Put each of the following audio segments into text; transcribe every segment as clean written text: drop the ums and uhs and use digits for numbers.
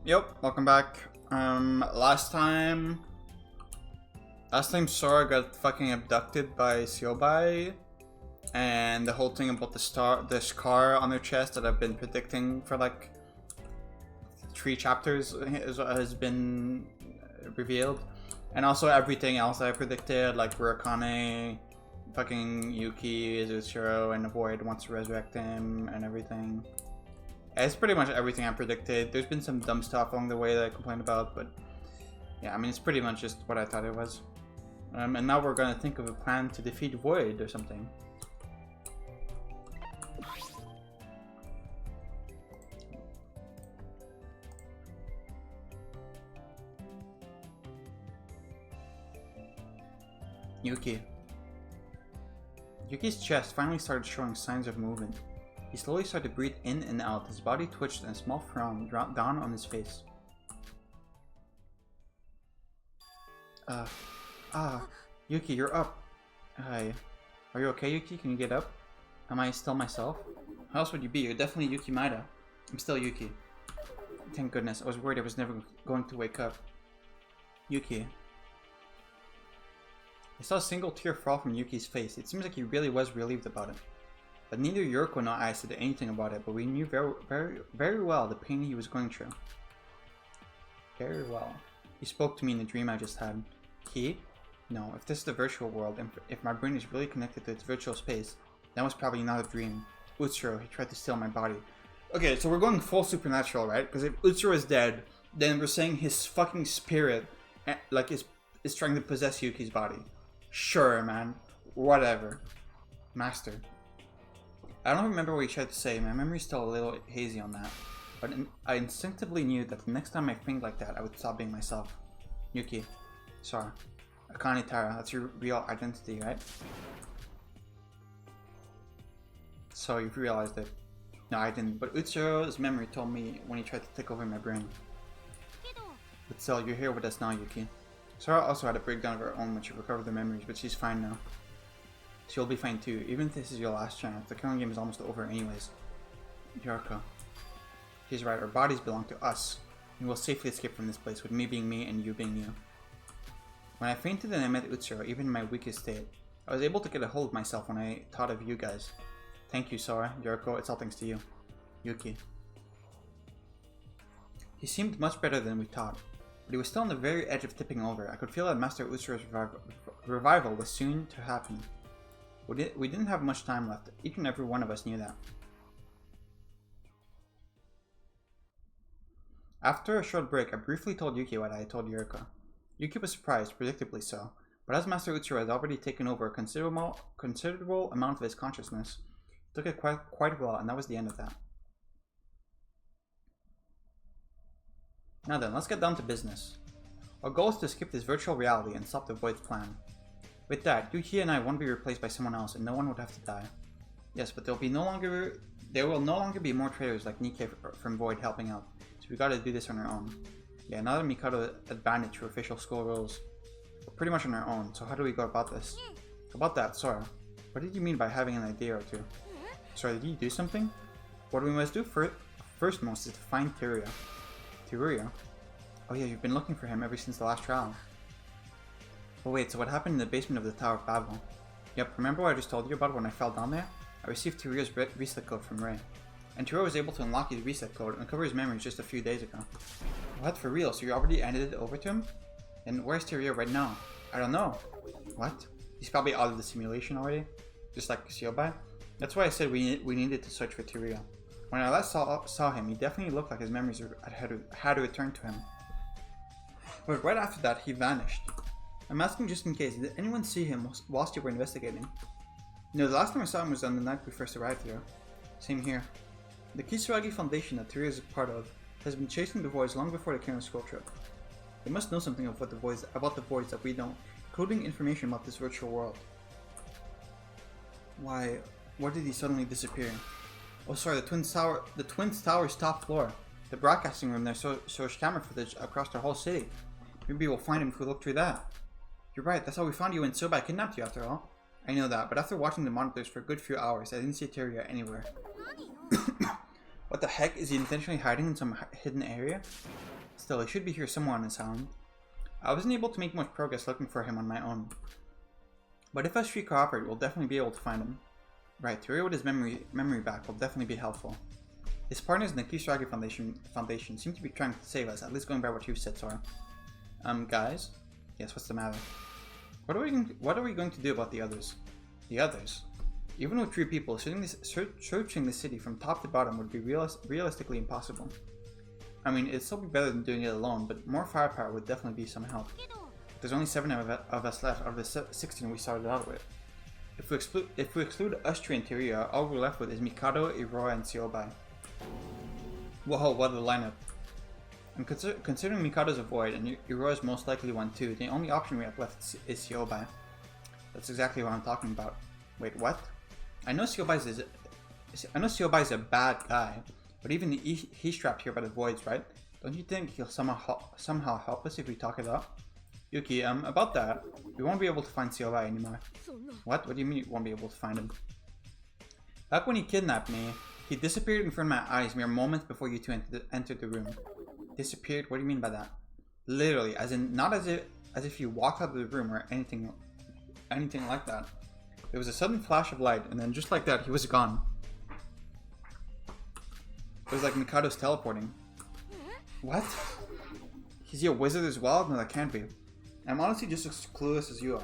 Yep, welcome back. Last time Sora got fucking abducted by Siobai, and the whole thing about the scar on their chest that I've been predicting for like 3 chapters has been revealed, and also everything else that I predicted, like Urakane, fucking Yuki, Zushiro, and the Void wants to resurrect him, and everything. It's pretty much everything I predicted. There's been some dumb stuff along the way that I complained about, but yeah, I mean, it's pretty much just what I thought it was. And now we're gonna think of a plan to defeat Void or something. Yuki's chest finally started showing signs of movement. He slowly started to breathe in and out. His body twitched and a small frown dropped down on his face. Yuki, you're up. Hi. Are you okay, Yuki? Can you get up? Am I still myself? How else would you be? You're definitely Yuki Maeda. I'm still Yuki. Thank goodness. I was worried I was never going to wake up. Yuki. I saw a single tear fall from Yuki's face. It seems like he really was relieved about it. But neither Yuriko nor I said anything about it, but we knew very well the pain he was going through. Very well. He spoke to me in the dream I just had. He? No, if this is the virtual world, and if my brain is really connected to its virtual space, that was probably not a dream. Utsuro, he tried to steal my body. Okay, so we're going full supernatural, right? Because if Utsuro is dead, then we're saying his fucking spirit, like, is trying to possess Yuki's body. Sure, man. Whatever. Master. I don't remember what he tried to say. My memory's still a little hazy on that. But I instinctively knew that the next time I think like that, I would stop being myself. Yuki. Sorry. Akane Tara, that's your real identity, right? So you've realized it. No, I didn't. But Utsuro's memory told me when he tried to take over my brain. But still, you're here with us now, Yuki. Sora also had a breakdown of her own when she recovered the memories, but she's fine now. She'll be fine too, even if this is your last chance. The killing game is almost over anyways. Yuriko. She's right, our bodies belong to us. We will safely escape from this place, with me being me and you being you. When I fainted and I met Utsuro, even in my weakest state, I was able to get a hold of myself when I thought of you guys. Thank you, Sora. Yuriko, it's all thanks to you. Yuki. He seemed much better than we thought, but he was still on the very edge of tipping over. I could feel that Master Utsuro's revival was soon to happen. We didn't have much time left. Each and every one of us knew that. After a short break, I briefly told Yuki what I had told Yuriko. Yuki was surprised, predictably so, but as Master Utsuro had already taken over a considerable amount of his consciousness, it took it quite well, and that was the end of that. Now then, let's get down to business. Our goal is to skip this virtual reality and stop the Void's plan. With that, Yuki and I won't be replaced by someone else, and no one would have to die. Yes, but there will no longer be more traitors like Nikke from Void helping out, so we gotta do this on our own. Yeah, now that Mikado abandoned through official school rules, we're pretty much on our own, so how do we go about this? About that, Sora, what did you mean by having an idea or two? Sora, did you do something? What we must do first most is to find Teruya. Teruya? Oh yeah, you've been looking for him ever since the last trial. Oh wait, so what happened in the basement of the Tower of Babel? Yep, remember what I just told you about when I fell down there? I received Teruya's reset code from Ray. And Teruya was able to unlock his reset code and uncover his memories just a few days ago. What, for real? So you already handed it over to him? And where's Teruya right now? I don't know. What? He's probably out of the simulation already? Just like Siobai? That's why I said we needed to search for Teruya. When I last saw him, he definitely looked like his memories had to return to him. But right after that, he vanished. I'm asking just in case, did anyone see him whilst you were investigating? No, the last time I saw him was on the night we first arrived here. Same here. The Kisaragi Foundation that Teruya is a part of has been chasing the Voids long before the Karen school trip. They must know something about the Voids that we don't, including information about this virtual world. Why did he suddenly disappear? Oh sorry, the Twin Tower's top floor. The broadcasting room there shows camera footage across the whole city. Maybe we'll find him if we look through that. You're right, that's how we found you when Siobai kidnapped you after all. I know that, but after watching the monitors for a good few hours, I didn't see Teruya anywhere. What the heck? Is he intentionally hiding in some hidden area? Still, he should be here somewhere on his island. I wasn't able to make much progress looking for him on my own. But if us three cooperate, we'll definitely be able to find him. Right, to read with his memory back will definitely be helpful. His partners in the Kisaragi Foundation seem to be trying to save us, at least going by what you said, Sora. Guys? Yes, what's the matter? What are we going to do about the others? The others? Even with 3 people, searching the city from top to bottom would be realistically impossible. I mean, it'd still be better than doing it alone, but more firepower would definitely be some help. There's only 7 of us left out of the 16 we started out with. If we exclude us 3 and Teruya, all we're left with is Mikado, Irora, and Siobai. Whoa, what a lineup. And considering Mikado's a void and Irora's most likely one too, the only option we have left is Siobai. That's exactly what I'm talking about. Wait, what? I know Siobai's a bad guy, but even he's trapped here by the voids, right? Don't you think he'll somehow help us if we talk it out? Yuki, about that, we won't be able to find Siobai anymore. What? What do you mean you won't be able to find him? Back when he kidnapped me, he disappeared in front of my eyes mere moments before you two entered the room. Disappeared? What do you mean by that? Literally, as in not as if you walked out of the room or anything like that. There was a sudden flash of light, and then just like that, he was gone. It was like Mikado's teleporting. What? Is he a wizard as well? No, that can't be. I'm honestly just as clueless as you are.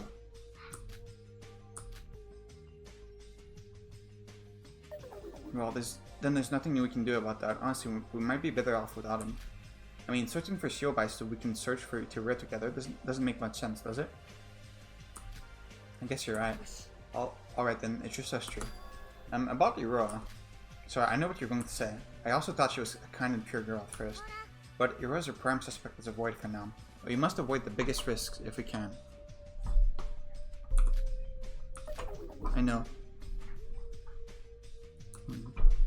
Well, there's nothing new we can do about that. Honestly, we might be better off without him. I mean, searching for Siobai so we can search for Teruya together doesn't make much sense, does it? I guess you're right. Alright then, it's just us 3. About Irora. Sorry, I know what you're going to say. I also thought she was a kind and pure girl at first. But Irora's our prime suspect as a void for now. We must avoid the biggest risks if we can. I know.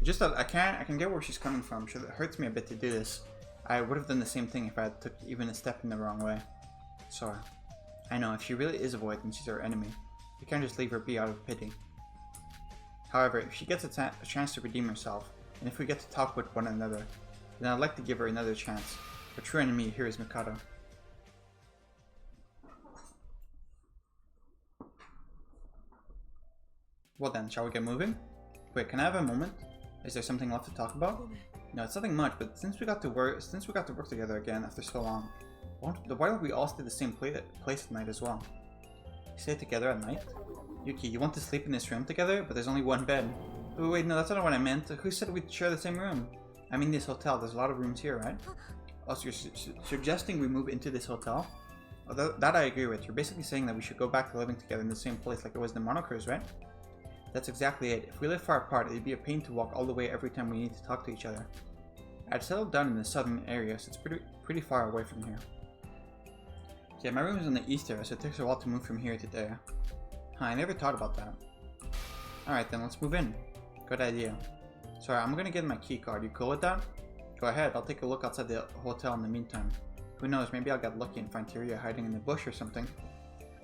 Just that I can get where she's coming from. It hurts me a bit to do this. I would have done the same thing if I had took even a step in the wrong way. Sorry. I know, if she really is a void, then she's our enemy. We can't just leave her be out of pity. However, if she gets a chance to redeem herself, and if we get to talk with one another, then I'd like to give her another chance. Our true enemy here is Mikado. Well then, shall we get moving? Wait, can I have a moment? Is there something left to talk about? No, it's nothing much, but since we got to work together again after so long, why don't we all stay the same place at night as well? Stay together at night? Yuki, you want to sleep in this room together? But there's only one bed. Oh, wait, no, that's not what I meant. Who said we'd share the same room? I mean this hotel, there's a lot of rooms here, right? Also, you're suggesting we move into this hotel? Oh, that I agree with. You're basically saying that we should go back to living together in the same place like it was in the Monocruise, right? That's exactly it. If we live far apart, it'd be a pain to walk all the way every time we need to talk to each other. I'd settled down in the southern area, so it's pretty far away from here. Yeah, my room is in the east area, so it takes a while to move from here to there. Huh, I never thought about that. Alright then, let's move in. Good idea. Sorry, I'm gonna get my key card. You cool with that? Go ahead, I'll take a look outside the hotel in the meantime. Who knows, maybe I'll get lucky and find Teruya hiding in the bush or something.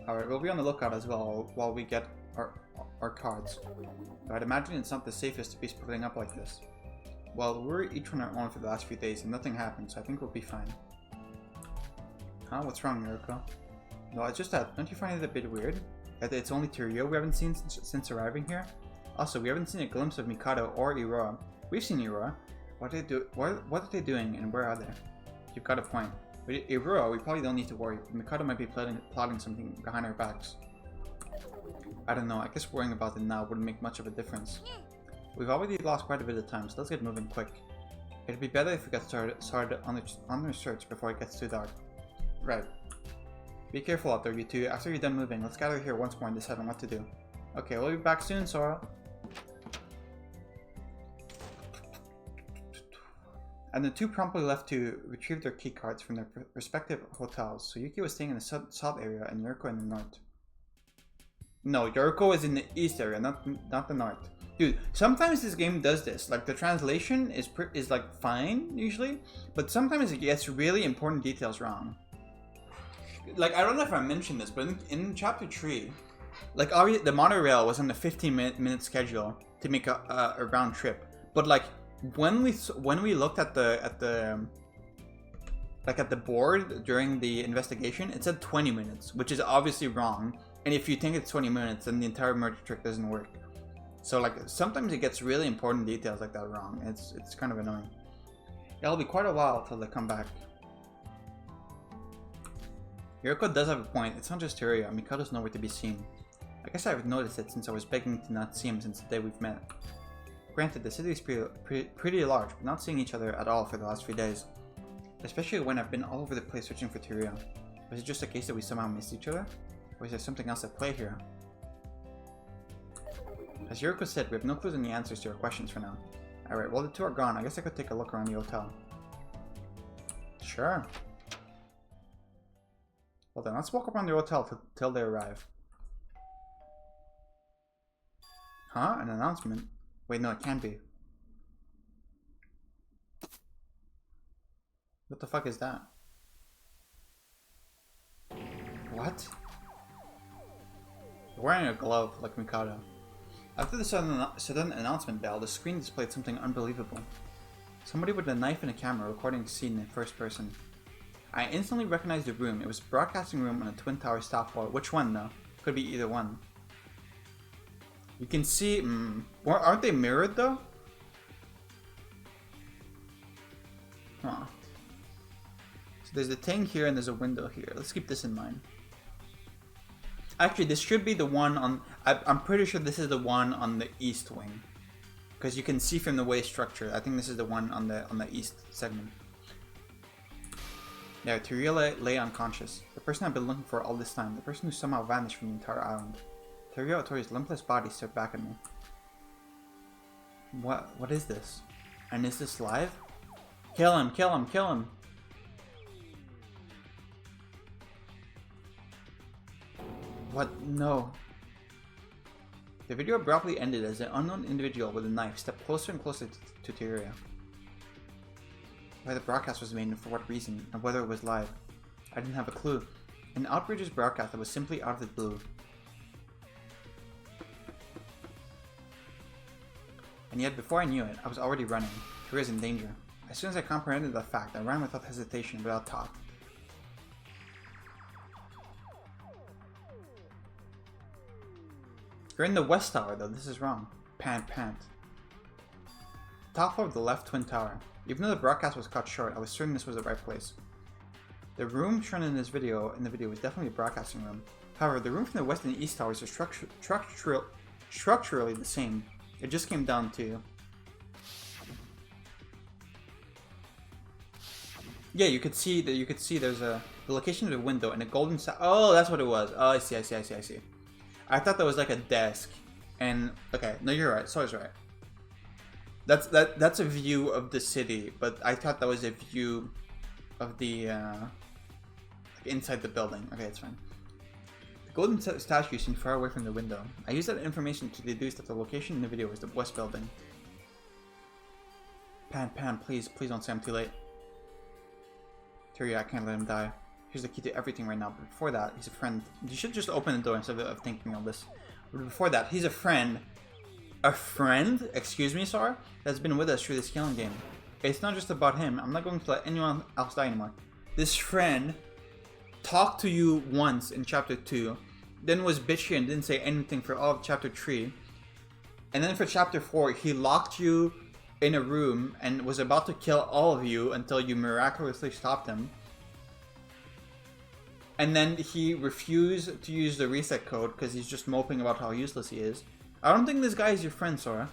Alright, we'll be on the lookout as well while we get our cards. But I'd imagine it's not the safest to be splitting up like this. Well, we're each on our own for the last few days and nothing happened, so I think we'll be fine. Huh? What's wrong, Naruko? No, it's just that, don't you find it a bit weird? That it's only Teruya we haven't seen since arriving here? Also, we haven't seen a glimpse of Mikado or Irora. We've seen Irora. What are they doing and where are they? You've got a point. With Irora, we probably don't need to worry, but Mikado might be plotting something behind our backs. I don't know, I guess worrying about it now wouldn't make much of a difference. We've already lost quite a bit of time, so let's get moving quick. It'd be better if we got started on the search before it gets too dark. Right. Be careful out there, you two. After you're done moving, let's gather here once more and decide on what to do. Okay, we'll be back soon, Sora. And the two promptly left to retrieve their key cards from their respective hotels. So Yuki was staying in the south area and Yuriko in the north. No, Yuriko is in the east area, not the north. Dude, sometimes this game does this. Like, the translation is like fine, usually. But sometimes it gets really important details wrong. Like, I don't know if I mentioned this, but in chapter 3, like, obviously the monorail was on the 15-minute schedule to make a round trip. But like, when we looked at the like at the board during the investigation, it said 20 minutes, which is obviously wrong. And if you think it's 20 minutes, then the entire murder trick doesn't work. So like sometimes it gets really important details like that wrong. It's kind of annoying. It'll be quite a while till they come back. Yuriko does have a point. It's not just Teruya. Mikado's nowhere to be seen. I guess I've noticed it since I was begging to not see him since the day we've met. Granted, the city is pretty large, but not seeing each other at all for the last few days. Especially when I've been all over the place searching for Teruya. Was it just a case that we somehow missed each other? Or is there something else at play here? As Yuriko said, we have no clues on the answers to our questions for now. Alright, while the two are gone, I guess I could take a look around the hotel. Sure. Well then, let's walk around the hotel till they arrive. Huh? An announcement? Wait, no, it can't be. What the fuck is that? What? You're wearing a glove like Mikado. After the sudden announcement bell, the screen displayed something unbelievable. Somebody with a knife and a camera recording the scene in first person. I instantly recognized the room. It was a broadcasting room on a Twin Towers top floor. Which one though? Could be either one. You can see... aren't they mirrored though? Huh. So there's a thing here and there's a window here. Let's keep this in mind. Actually, this should be the one on... I'm pretty sure this is the one on the east wing. Because you can see from the way it's structured. I think this is the one on the east segment. Yeah, Teruya lay unconscious. The person I've been looking for all this time. The person who somehow vanished from the entire island. Teruya Otori's limpless body stared back at me. What is this? And is this live? Kill him, kill him, kill him! What? No. The video abruptly ended as an unknown individual with a knife stepped closer and closer to Teruya. Why the broadcast was made and for what reason, and whether it was live. I didn't have a clue. An outrageous broadcast that was simply out of the blue. And yet, before I knew it, I was already running. Teruya's in danger. As soon as I comprehended that fact, I ran without hesitation, without thought. You're in the west tower though, this is wrong. Pant. Top floor of the left twin tower. Even though the broadcast was cut short, I was certain this was the right place. The room shown in the video was definitely a broadcasting room. However, the room from the west and east towers are structurally the same. It just came down to... Yeah, you could see there's the location of the window and a golden... Oh, that's what it was. Oh, I see. I thought that was like a desk, and okay, no, you're right. So I was right. That's a view of the city, but I thought that was a view of the like inside the building. Okay, it's fine. The golden statue seemed far away from the window. I used that information to deduce that the location in the video was the west building. Pan, please don't say I'm too late. Teruya, I can't let him die. Here's the key to everything right now, but before that, he's a friend. You should just open the door instead of thinking all this. But before that, he's a friend. A friend? Excuse me, Sora? That's been with us through this killing game. It's not just about him. I'm not going to let anyone else die anymore. This friend talked to you once in chapter 2, then was bitchy and didn't say anything for all of chapter 3. And then for chapter 4, he locked you in a room and was about to kill all of you until you miraculously stopped him. And then he refused to use the reset code because he's just moping about how useless he is. I don't think this guy is your friend, Sora.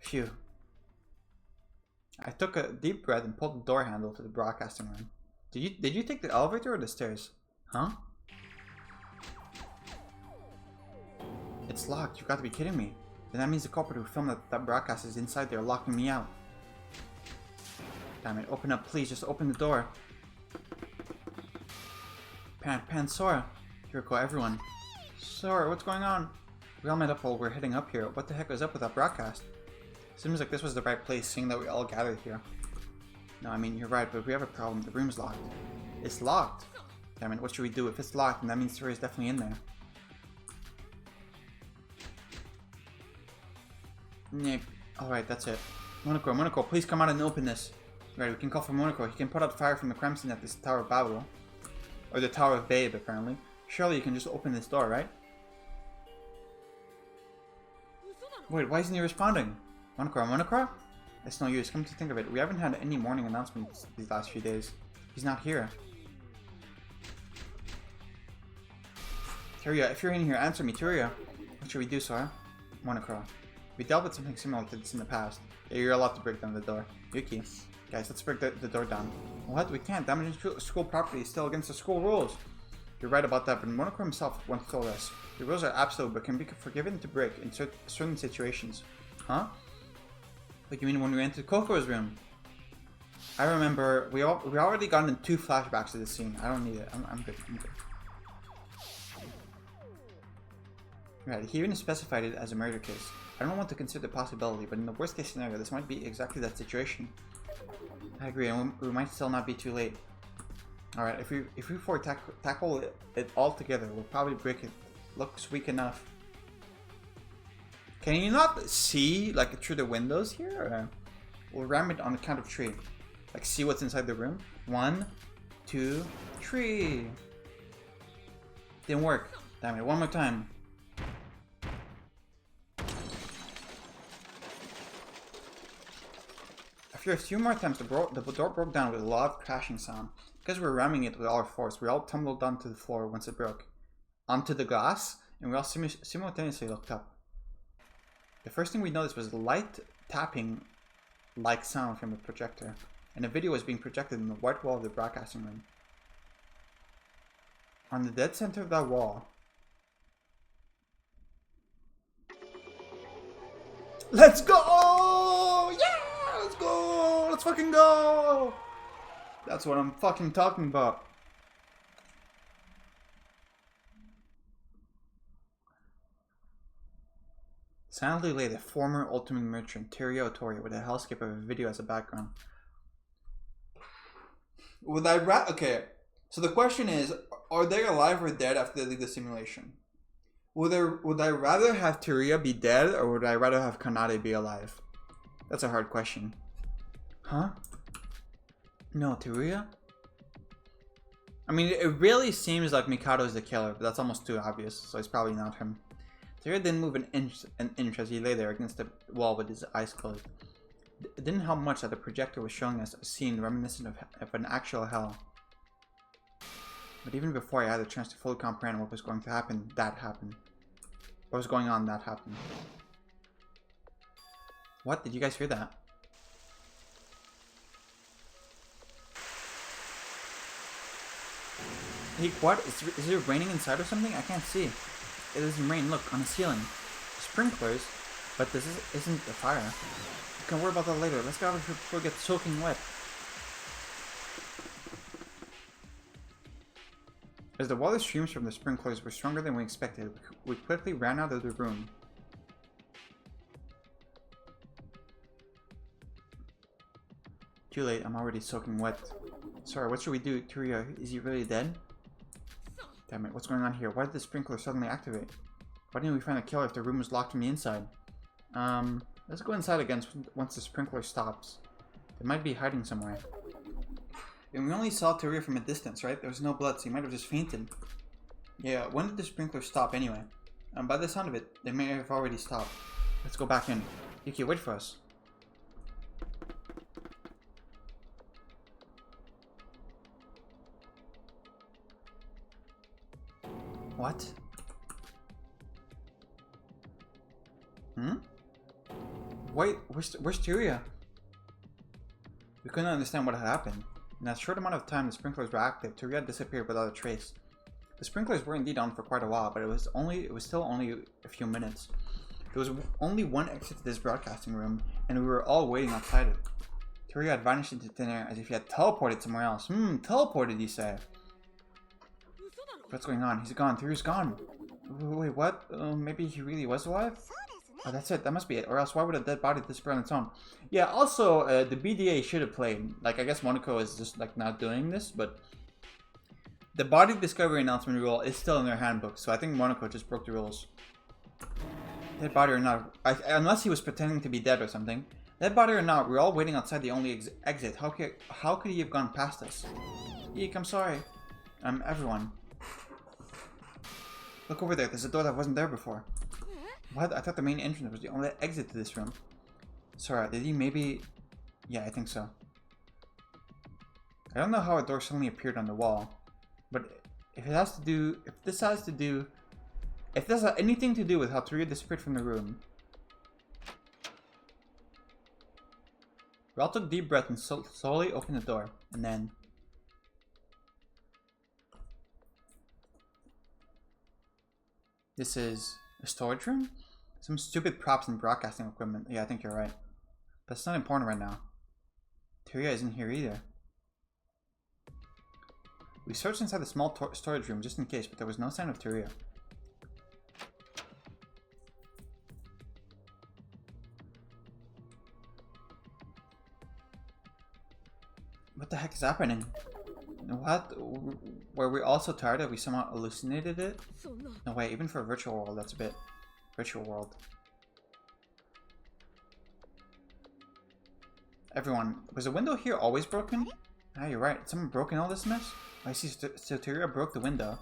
Phew. I took a deep breath and pulled the door handle to the broadcasting room. Did you take the elevator or the stairs? Huh? It's locked. You've got to be kidding me. Then that means the culprit who filmed that broadcast is inside there locking me out. Damn it, open up, please, just open the door. Pan, Sora. Yuriko, everyone. Sora, what's going on? We all met up while we're heading up here. What the heck was up with that broadcast? Seems like this was the right place, seeing that we all gathered here. No, I mean, you're right, but we have a problem. The room's locked. It's locked? Damn it, what should we do? If it's locked, then that means Teruya's definitely in there. Yeah, alright, that's it. Monoko, please come out and open this. Right, we can call for Monoko. He can put out fire from the crime scene at this Tower of Babel. Or the Tower of Babe, apparently. Surely you can just open this door, right? Wait, why isn't he responding? Monoko? It's no use. Come to think of it, we haven't had any morning announcements these last few days. He's not here. Tyria, if you're in here, answer me, Tyria. What should we do, Sora? Monoko. We dealt with something similar to this in the past. Yeah, you're allowed to break down the door. Yuki. Guys, let's break the door down. What? We can't. Damaging school property is still against the school rules. You're right about that, but Monoko himself once told us. The rules are absolute, but can be forgiven to break in certain situations. Huh? What do you mean when we entered Koko's room? I remember, we already got into 2 flashbacks to this scene. I don't need it. I'm good. Right, he even specified it as a murder case. I don't want to consider the possibility, but in the worst case scenario, this might be exactly that situation. I agree, and we might still not be too late. Alright, if we tackle it all together, we'll probably break it. Looks weak enough. Can you not see, like, through the windows here? Or we'll ram it on the count of 3. Like, see what's inside the room? 1, 2, 3. Didn't work. Damn it, one more time. After a few more attempts, the door broke down with a loud crashing sound. Because we were ramming it with all our force, we all tumbled onto the floor once it broke. Onto the glass, and we all simultaneously looked up. The first thing we noticed was a light tapping-like sound from the projector, and a video was being projected in the white wall of the broadcasting room. On the dead center of that wall... Let's go! Yeah! Let's go! Let's fucking go! That's what I'm fucking talking about. Silently lay the former Ultimate Merchant, Tyria Otori, with a hellscape of a video as a background. Would I okay, so the question is, are they alive or dead after they leave the simulation? Would I rather have Tyria be dead, or would I rather have Kanade be alive? That's a hard question. Huh? No, Tyria? I mean, it really seems like Mikado is the killer, but that's almost too obvious, so it's probably not him. Tyria didn't move an inch as he lay there against the wall with his eyes closed. It didn't help much that the projector was showing us a scene reminiscent of an actual hell. But even before I had a chance to fully comprehend what was going to happen, that happened. What was going on, that happened. What? Did you guys hear that? Hey, what? Is it raining inside or something? I can't see. It doesn't rain. Look, on the ceiling. Sprinklers. But this isn't the fire. We can worry about that later. Let's get out of here before it gets soaking wet. As the water streams from the sprinklers were stronger than we expected, we quickly ran out of the room. Too late, I'm already soaking wet. Sorry, what should we do? Tyria, is he really dead? Damn it, what's going on here? Why did the sprinkler suddenly activate? Why didn't we find a killer if the room was locked from the inside? Let's go inside again once the sprinkler stops. They might be hiding somewhere. And we only saw Tyria from a distance, right? There was no blood, so he might have just fainted. Yeah, when did the sprinkler stop anyway? By the sound of it, they may have already stopped. Let's go back in. Yuki, wait for us. What? Wait, where's Tyria? We couldn't understand what had happened. In that short amount of time the sprinklers were active, Tyria disappeared without a trace. The sprinklers were indeed on for quite a while, but it was still only a few minutes. There was only one exit to this broadcasting room, and we were all waiting outside it. Tyria had vanished into thin air as if he had teleported somewhere else. Teleported, you say? What's going on? He's gone. Tyria's gone. Wait, what? Maybe he really was alive? Oh, that's it. That must be it. Or else why would a dead body disappear on its own? Yeah, also, the BDA should have played. Like, I guess Monoko is just, like, not doing this, but... The body discovery announcement rule is still in their handbook, so I think Monoko just broke the rules. Dead body or not. Unless he was pretending to be dead or something. Dead body or not, we're all waiting outside the only exit. How could he have gone past us? Eek, I'm sorry. Everyone. Look over there. There's a door that wasn't there before. What? I thought the main entrance was the only exit to this room. Sorry, did he maybe... Yeah, I think so. I don't know how a door suddenly appeared on the wall, but if this has anything to do with how Teruya disappeared from the room. We all took a deep breath and slowly opened the door, and then... This is a storage room? Some stupid props and broadcasting equipment. Yeah, I think you're right. But it's not important right now. Teruya isn't here either. We searched inside the small storage room just in case, but there was no sign of Teruya. What the heck is happening? What? Were we all so tired that we somehow hallucinated it? No way, even for a virtual world, that's a bit... Virtual world. Everyone, was the window here always broken? Ah, you're right. Someone broke in all this mess? I see. So Teruya broke the window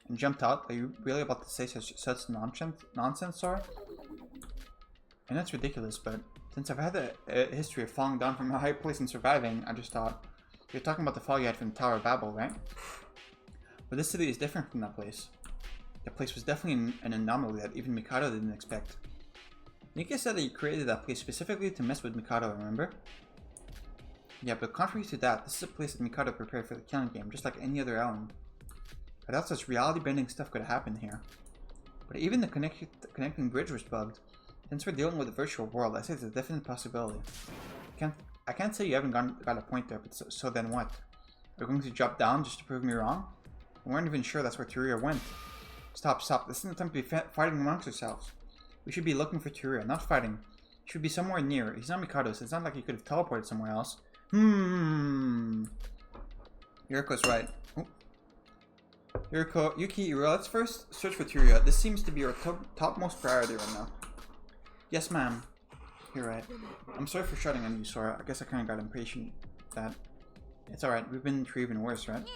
and jumped out. Are you really about to say such nonsense, Sora? And that's ridiculous, but since I've had a history of falling down from a high place and surviving, I just thought... You're talking about the fall you had from the Tower of Babel, right? But this city is different from that place. That place was definitely an anomaly that even Mikado didn't expect. Nika said that you created that place specifically to mess with Mikado, remember? Yeah, but contrary to that, this is a place that Mikado prepared for the killing game, just like any other island. I thought such reality-bending stuff could happen here. But even the connecting bridge was bugged. Since we're dealing with a virtual world, I say it's a definite possibility. I can't say you haven't got a point there, but so then what? Are you going to drop down just to prove me wrong? We weren't even sure that's where Teruya went. Stop. This isn't the time to be fighting amongst ourselves. We should be looking for Teruya, not fighting. He should be somewhere near. He's not Mikado, so it's not like he could have teleported somewhere else. Yuriko's right. Oh. Yuriko, Yuki, let's first search for Teruya. This seems to be our topmost priority right now. Yes, ma'am. You're right. I'm sorry for shouting on you, Sora. I guess I kind of got impatient with that. It's alright. We've been through even worse, right?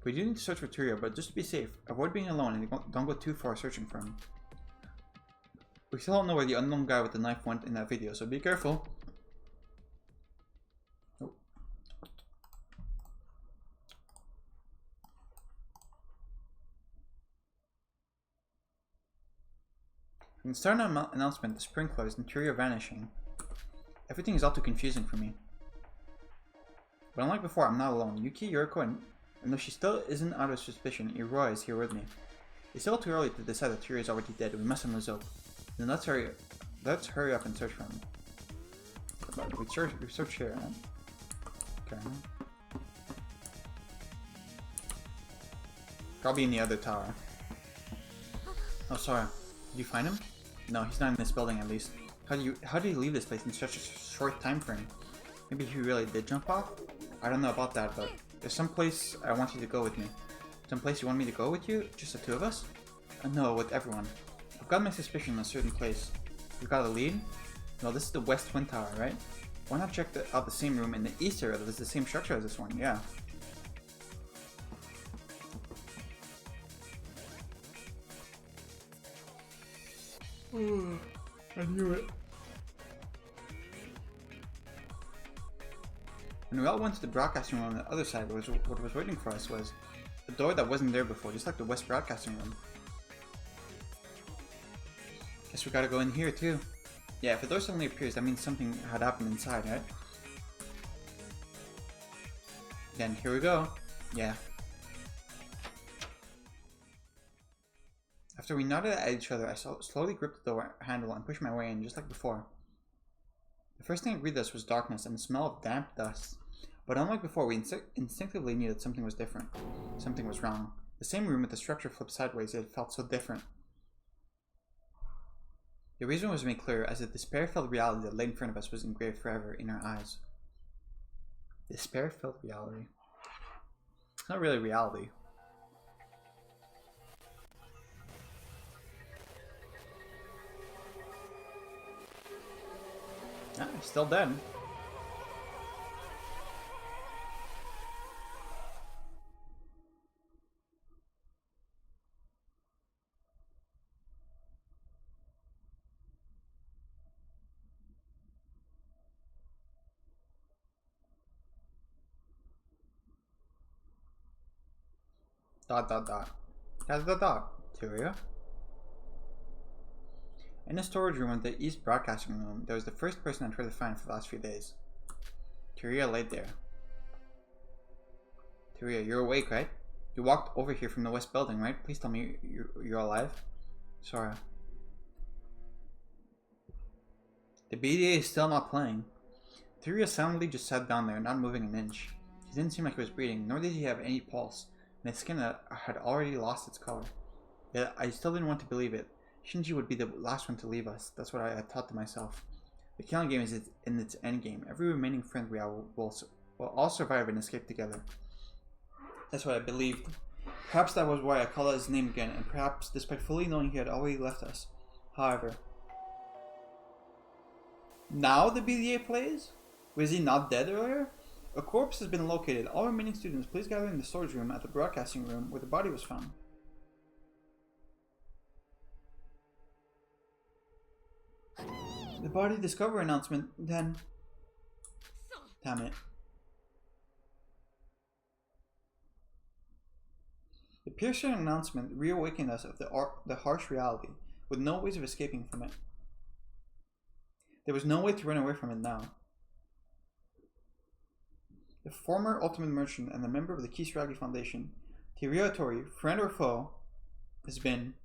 We do need to search for Teruya, but just to be safe, avoid being alone and don't go too far searching for him. We still don't know where the unknown guy with the knife went in that video, so be careful. Oh. From the start of the announcement, the sprinklers and Teruya vanishing, everything is all too confusing for me. But unlike before, I'm not alone. Yuki, Yuriko, and though she still isn't out of suspicion, Iroi is here with me. It's still too early to decide that Teruya is already dead. We mustn't lose hope. Then let's hurry up and search for him. We search here, right? Okay. Probably in the other tower. Oh, sorry. Did you find him? No, he's not in this building at least. How do you leave this place in such a short time frame? Maybe he really did jump off? I don't know about that, but there's some place I want you to go with me. Some place you want me to go with you? Just the two of us? No, with everyone. I've got my suspicion in a certain place. You got a lead? No, this is the West Twin Tower, right? Why not check out the same room in the East area that is the same structure as this one? Yeah. I knew it. When we all went to the broadcasting room on the other side, what was waiting for us was a door that wasn't there before, just like the West broadcasting room. Guess we gotta go in here too. Yeah, if a door suddenly appears, that means something had happened inside, right? Then here we go. Yeah. After we nodded at each other, I slowly gripped the door handle and pushed my way in, just like before. The first thing that greeted us was darkness and the smell of damp dust. But unlike before, we instinctively knew that something was different. Something was wrong. The same room with the structure flipped sideways, it felt so different. The reason was made clear as the despair-filled reality that lay in front of us was engraved forever in our eyes. Despair-filled reality. It's not really reality. Ah, he's still dead. Dot dot dot. Dot dot dot. Tyria? In the storage room of the East Broadcasting Room, there was the first person I tried to find for the last few days. Tyria laid there. Tyria, you're awake, right? You walked over here from the West Building, right? Please tell me you're alive. Sora. The BDA is still not playing. Tyria silently just sat down there, not moving an inch. He didn't seem like he was breathing, nor did he have any pulse, and his skin had already lost its color. Yet I still didn't want to believe it. Shinji would be the last one to leave us. That's what I had thought to myself. The killing game is in its endgame. Every remaining friend we will all survive and escape together. That's what I believed. Perhaps that was why I called out his name again, and perhaps despite fully knowing he had already left us. However, now the BDA plays? Was he not dead earlier? A corpse has been located. All remaining students, please gather in the storage room at the broadcasting room where the body was found. The body discovery announcement, then... Damn it. The piercing announcement reawakened us of the harsh reality, with no ways of escaping from it. There was no way to run away from it now. The former Ultimate Merchant and the member of the Kisaragi Foundation, Tyria Otori, friend or foe, has been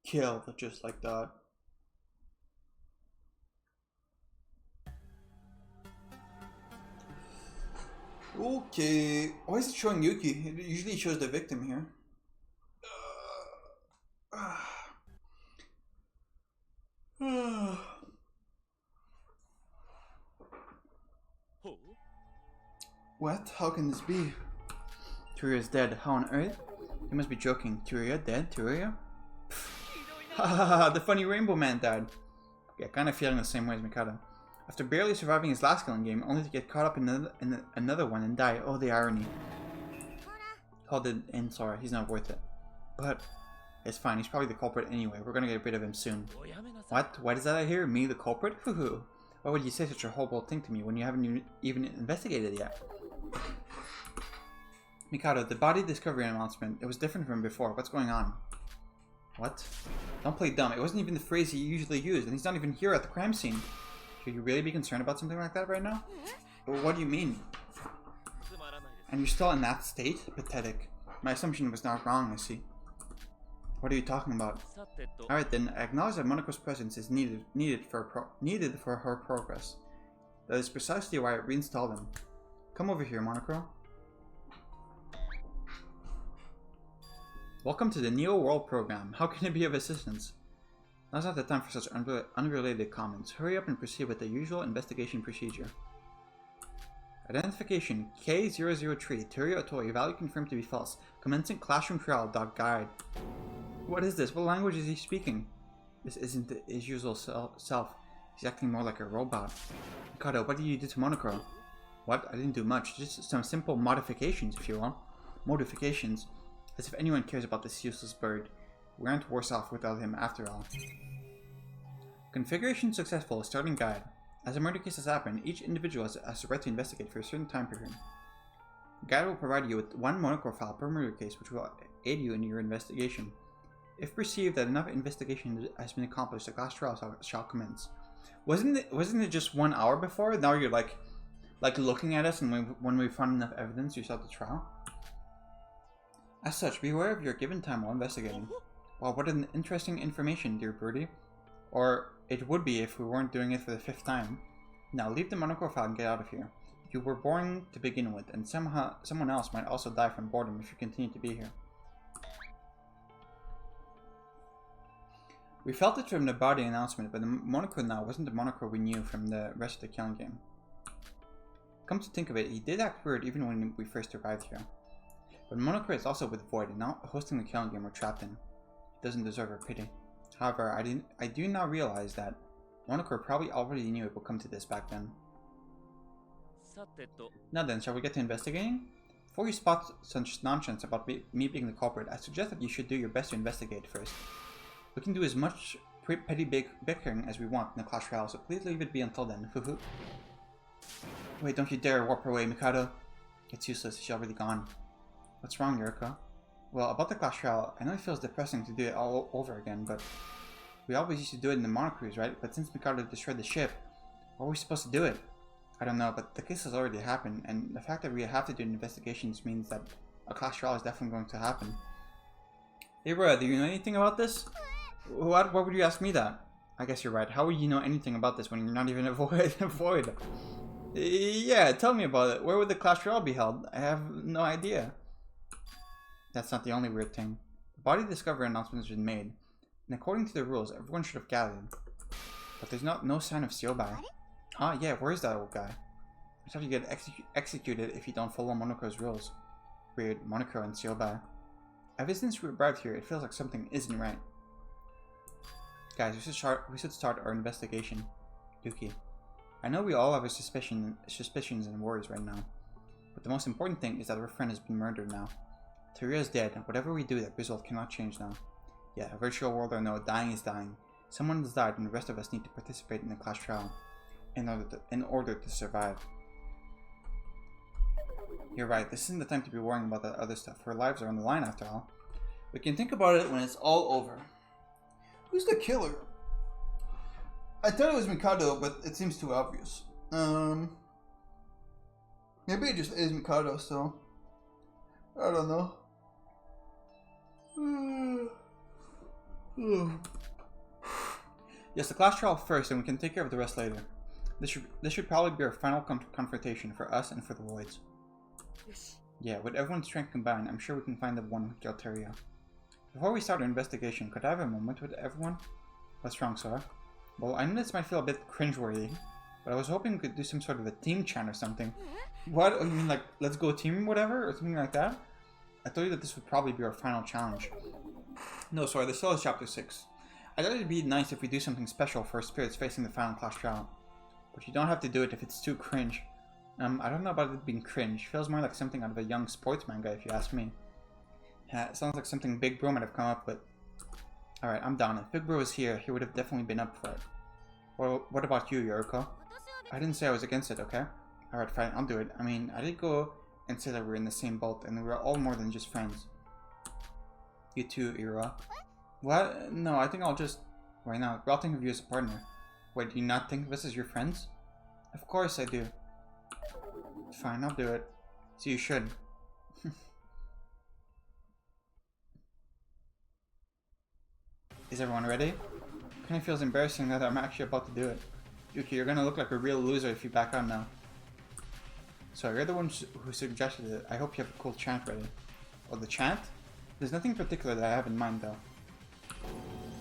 killed just like that. Okay, why is it showing Yuki? It usually shows the victim here. What? How can this be? Tyria is dead. How on earth? You must be joking. Tyria dead? Tyria? Hahaha, the funny rainbow man died. Yeah, kind of feeling the same way as Mikado. After barely surviving his last killing game, only to get caught up in another one and die. Oh, the irony. Called it in Sora. He's not worth it. But it's fine. He's probably the culprit anyway. We're gonna get rid of him soon. What? Why does that I hear? Me, the culprit? Hoo-hoo. Why would you say such a horrible thing to me when you haven't even investigated yet? Mikado, the body discovery announcement. It was different from before. What's going on? What? Don't play dumb. It wasn't even the phrase he usually used, and he's not even here at the crime scene. Should you really be concerned about something like that right now? Well, what do you mean? And you're still in that state? Pathetic. My assumption was not wrong, I see. What are you talking about? Alright then, I acknowledge that Monaco's presence is needed for her progress. That is precisely why I reinstalled him. Come over here, Monaco. Welcome to the Neo World program. How can it be of assistance? Now's not the time for such unrelated comments. Hurry up and proceed with the usual investigation procedure. Identification K003, Tyria Otori, value confirmed to be false. Commencing classroom trial. Guide. What is this? What language is he speaking? This isn't his usual self. He's acting more like a robot. Mikado, what did you do to Monocro? What? I didn't do much. Just some simple modifications, if you will. Modifications. As if anyone cares about this useless bird. We aren't worse off without him after all. Configuration successful. Starting guide. As a murder case has happened, each individual has the right to investigate for a certain time period. The guide will provide you with one Monocro file per murder case, which will aid you in your investigation. If perceived that enough investigation has been accomplished, the class trial shall commence. Wasn't it just 1 hour before? Now you're like looking at us, and when we find enough evidence, you start the trial. As such, be aware of your given time while investigating. Wow, what an interesting information, dear birdie. Or it would be if we weren't doing it for the 5th time. Now leave the Monocro file and get out of here. You were boring to begin with, and someone else might also die from boredom if you continue to be here. We felt it from the body announcement, but the Monocro now wasn't the Monocro we knew from the rest of the killing game. Come to think of it, he did act weird even when we first arrived here. But Monocro is also with Void and not hosting the killing game we're trapped in. He doesn't deserve our pity. However, I do now realize that Monokuro probably already knew it would come to this back then. Now then, shall we get to investigating? Before you spot such nonsense about me being the culprit, I suggest that you should do your best to investigate first. We can do as much petty bickering as we want in the Clash Royale, so please leave it be until then. Wait, don't you dare warp away, Mikado. It's useless, she's already gone. What's wrong, Yuriko? Well, about the Clash Royale, I know it feels depressing to do it all over again, but we always used to do it in the monocruise, right? But since Mikado destroyed the ship, how are we supposed to do it? I don't know, but the case has already happened, and the fact that we have to do investigations means that a Clash Royale is definitely going to happen. Hey bro, do you know anything about this? What? Why would you ask me that? I guess you're right. How would you know anything about this when you're not even a void? Yeah, tell me about it. Where would the Clash Royale be held? I have no idea. That's not the only weird thing. The body discovery announcement has been made, and according to the rules, everyone should have gathered. But there's no sign of Seobai. Ah, yeah, where's that old guy? I thought you get executed if you don't follow Monokuro's rules. Weird, Monokuro and Seobai. Ever since we arrived here, it feels like something isn't right. Guys, we should start our investigation. Yuki. I know we all have our suspicions and worries right now, but the most important thing is that our friend has been murdered now. Teruya is dead, and whatever we do, that result cannot change now. Yeah, virtual world or no, dying is dying. Someone has died, and the rest of us need to participate in the Clash Trial in order to survive. You're right, this isn't the time to be worrying about that other stuff. Our lives are on the line after all. We can think about it when it's all over. Who's the killer? I thought it was Mikado, but it seems too obvious. Maybe it just is Mikado, so I don't know. Yes, the Clash Trial first, and we can take care of the rest later. This should probably be our final confrontation for us and for the Voids. Yeah, with everyone's strength combined, I'm sure we can find the one who killed Teruya. Before we start our investigation, could I have a moment with everyone? What's wrong, Sora? Well, I know this might feel a bit cringeworthy, but I was hoping we could do some sort of a team chant or something. What? You mean like, let's go team whatever? Or something like that? I told you that this would probably be our final challenge. No, sorry, this still is chapter 6. I thought it'd be nice if we do something special for spirits facing the final Clash Trial. But you don't have to do it if it's too cringe. I don't know about it being cringe. It feels more like something out of a young sports manga if you ask me. Yeah, it sounds like something Big Bro might have come up with. Alright, I'm down. If Big Bro was here, he would have definitely been up for it. Well, what about you, Yuriko? I didn't say I was against it, okay? Alright, fine, I'll do it. I mean, I did go and say that we're in the same boat, and we were all more than just friends. You too, Ira. What? No, I think I'll just... Why not? I'll think of you as a partner. Wait, do you not think of us as your friends? Of course I do. Fine, I'll do it. So you should. Is everyone ready? It kind of feels embarrassing that I'm actually about to do it. Yuki, you're gonna look like a real loser if you back out now. So you're the one who suggested it. I hope you have a cool chant ready. Oh, the chant? There's nothing particular that I have in mind though.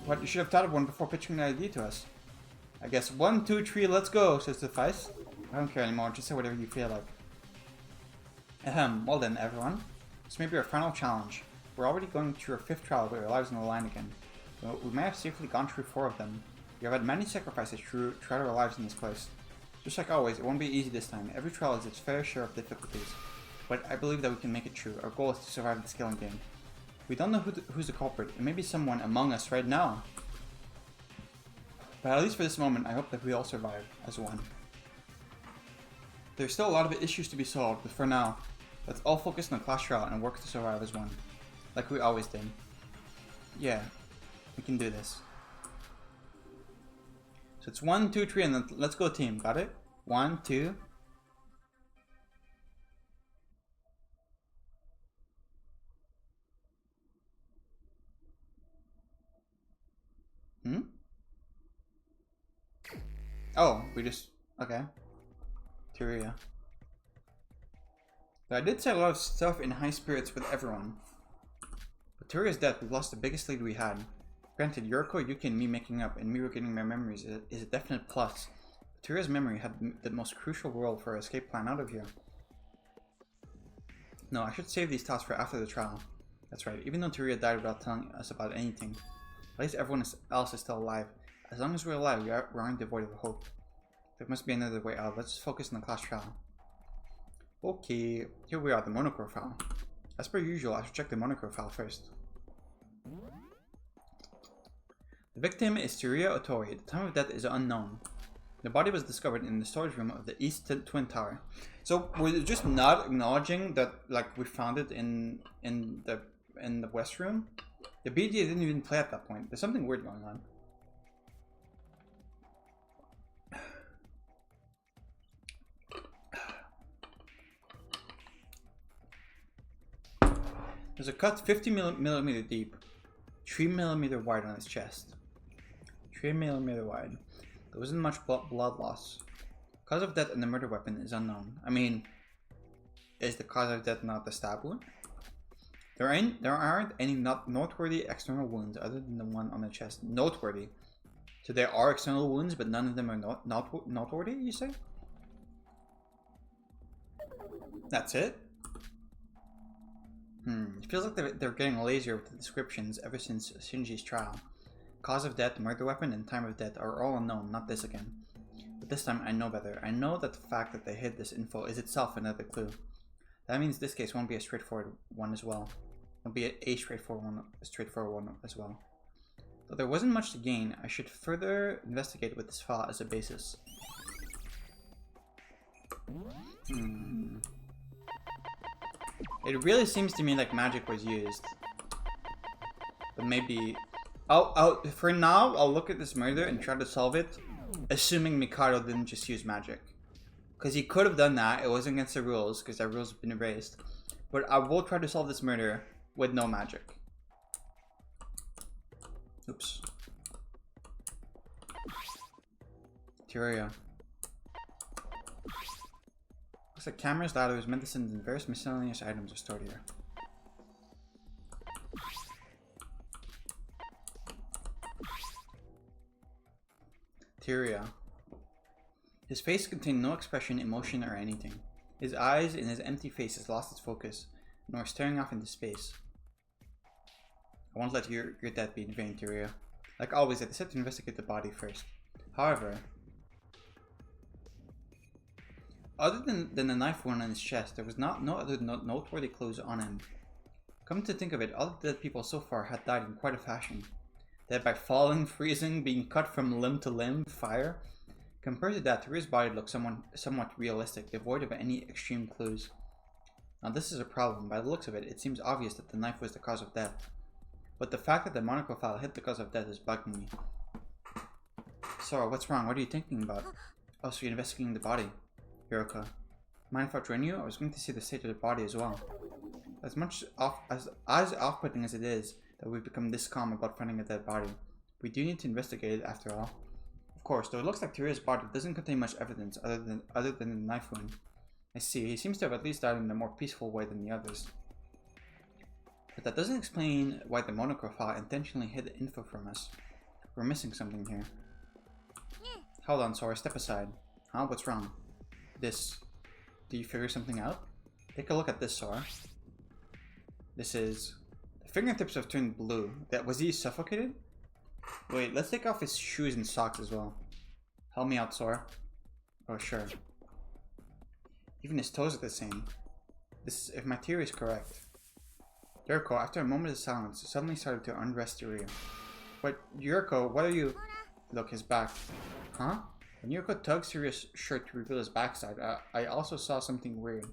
What? You should have thought of one before pitching the idea to us. I guess 1, 2, 3, let's go should suffice. I don't care anymore, just say whatever you feel like. Ahem, well then everyone. This may be our final challenge. We're already going through our 5th trial with our lives on the line again. Well, we may have safely gone through 4 of them. We have had many sacrifices throughout our lives in this place. Just like always, it won't be easy this time. Every trial has its fair share of difficulties. But I believe that we can make it through. Our goal is to survive the skilling game. We don't know who's the culprit. It may be someone among us right now. But at least for this moment, I hope that we all survive as one. There's still a lot of issues to be solved, but for now, let's all focus on the Clash Trial and work to survive as one. Like we always did. Yeah, we can do this. So it's 1, 2, 3, and then let's go team. Got it? 1, 2. Oh, we just... Okay. Teruya. But I did say a lot of stuff in high spirits with everyone. But Teruya's death, we've lost the biggest lead we had. Granted, Yuriko, Yuki, and me making up and me regaining my memories is a definite plus. But Teruya's memory had the most crucial role for our escape plan out of here. No, I should save these thoughts for after the trial. That's right, even though Teruya died without telling us about anything, at least everyone else is still alive. As long as we're alive, we aren't devoid of hope. There must be another way out. Let's just focus on the class trial. Okay, here we are, the monochrome file. As per usual, I should check the monochrome file first. The victim is Tsuruya Otori. The time of death is unknown. The body was discovered in the storage room of the East Twin Tower. So we're just not acknowledging that, like, we found it in the West room. The BD didn't even play at that point. There's something weird going on. There's a cut 50 millimeter deep, 3 millimeter wide on his chest. 3 millimeter wide. There wasn't much blood loss. Cause of death and the murder weapon is unknown. I mean, is the cause of death not the stab wound? There aren't any noteworthy external wounds other than the one on the chest. Noteworthy. So there are external wounds, but none of them are noteworthy, you say? That's it? It feels like they're getting lazier with the descriptions ever since Shinji's trial. Cause of death, murder weapon, and time of death are all unknown, not this again. But this time I know better. I know that the fact that they hid this info is itself another clue. That means this case won't be a straightforward one as well. It'll be a straightforward one as well. Though there wasn't much to gain, I should further investigate with this file as a basis. It really seems to me like magic was used. But maybe... for now, I'll look at this murder and try to solve it, assuming Mikado didn't just use magic. Because he could have done that, it wasn't against the rules, because that rules have been erased. But I will try to solve this murder with no magic. Oops. Tsuruya. Looks like cameras, ladders, medicines, and various miscellaneous items are stored here. Tsuruya. His face contained no expression, emotion, or anything. His eyes in his empty face has lost its focus, and were staring off into space. I won't let your death be in vain, Tsuruya. Like always, I decided to investigate the body first. However, other than the knife wound on his chest, there was no other noteworthy clues on him. Come to think of it, all the dead people so far had died in quite a fashion. Dead by falling, freezing, being cut from limb to limb, fire. Compared to that, Tsuruya's body looked somewhat realistic, devoid of any extreme clues. Now this is a problem. By the looks of it, it seems obvious that the knife was the cause of death. But the fact that the monocle file hit the cause of death is bugging me. Sora, what's wrong? What are you thinking about? Oh, so you're investigating the body. Yuriko. Mind if I join you? I was going to see the state of the body as well. As off-putting as it is that we've become this calm about finding a dead body, we do need to investigate it after all. Of course, though it looks like Tsuruya's body doesn't contain much evidence other than the knife wound. I see, he seems to have at least died in a more peaceful way than the others. But that doesn't explain why the monocle file intentionally hid the info from us. We're missing something here. Hold on, Sora, step aside. Huh? What's wrong? This. Do you figure something out? Take a look at this, Sora. This is... The fingertips have turned blue. Was he suffocated? Wait, let's take off his shoes and socks as well. Help me out, Sora. Oh, sure. Even his toes are the same. If my theory is correct. Yuriko, after a moment of silence, suddenly started to undress Tsuruya. But Yuriko, what are you... Look, his back. Huh? When Yuriko tugs Tsuruya's shirt to reveal his backside, I also saw something weird.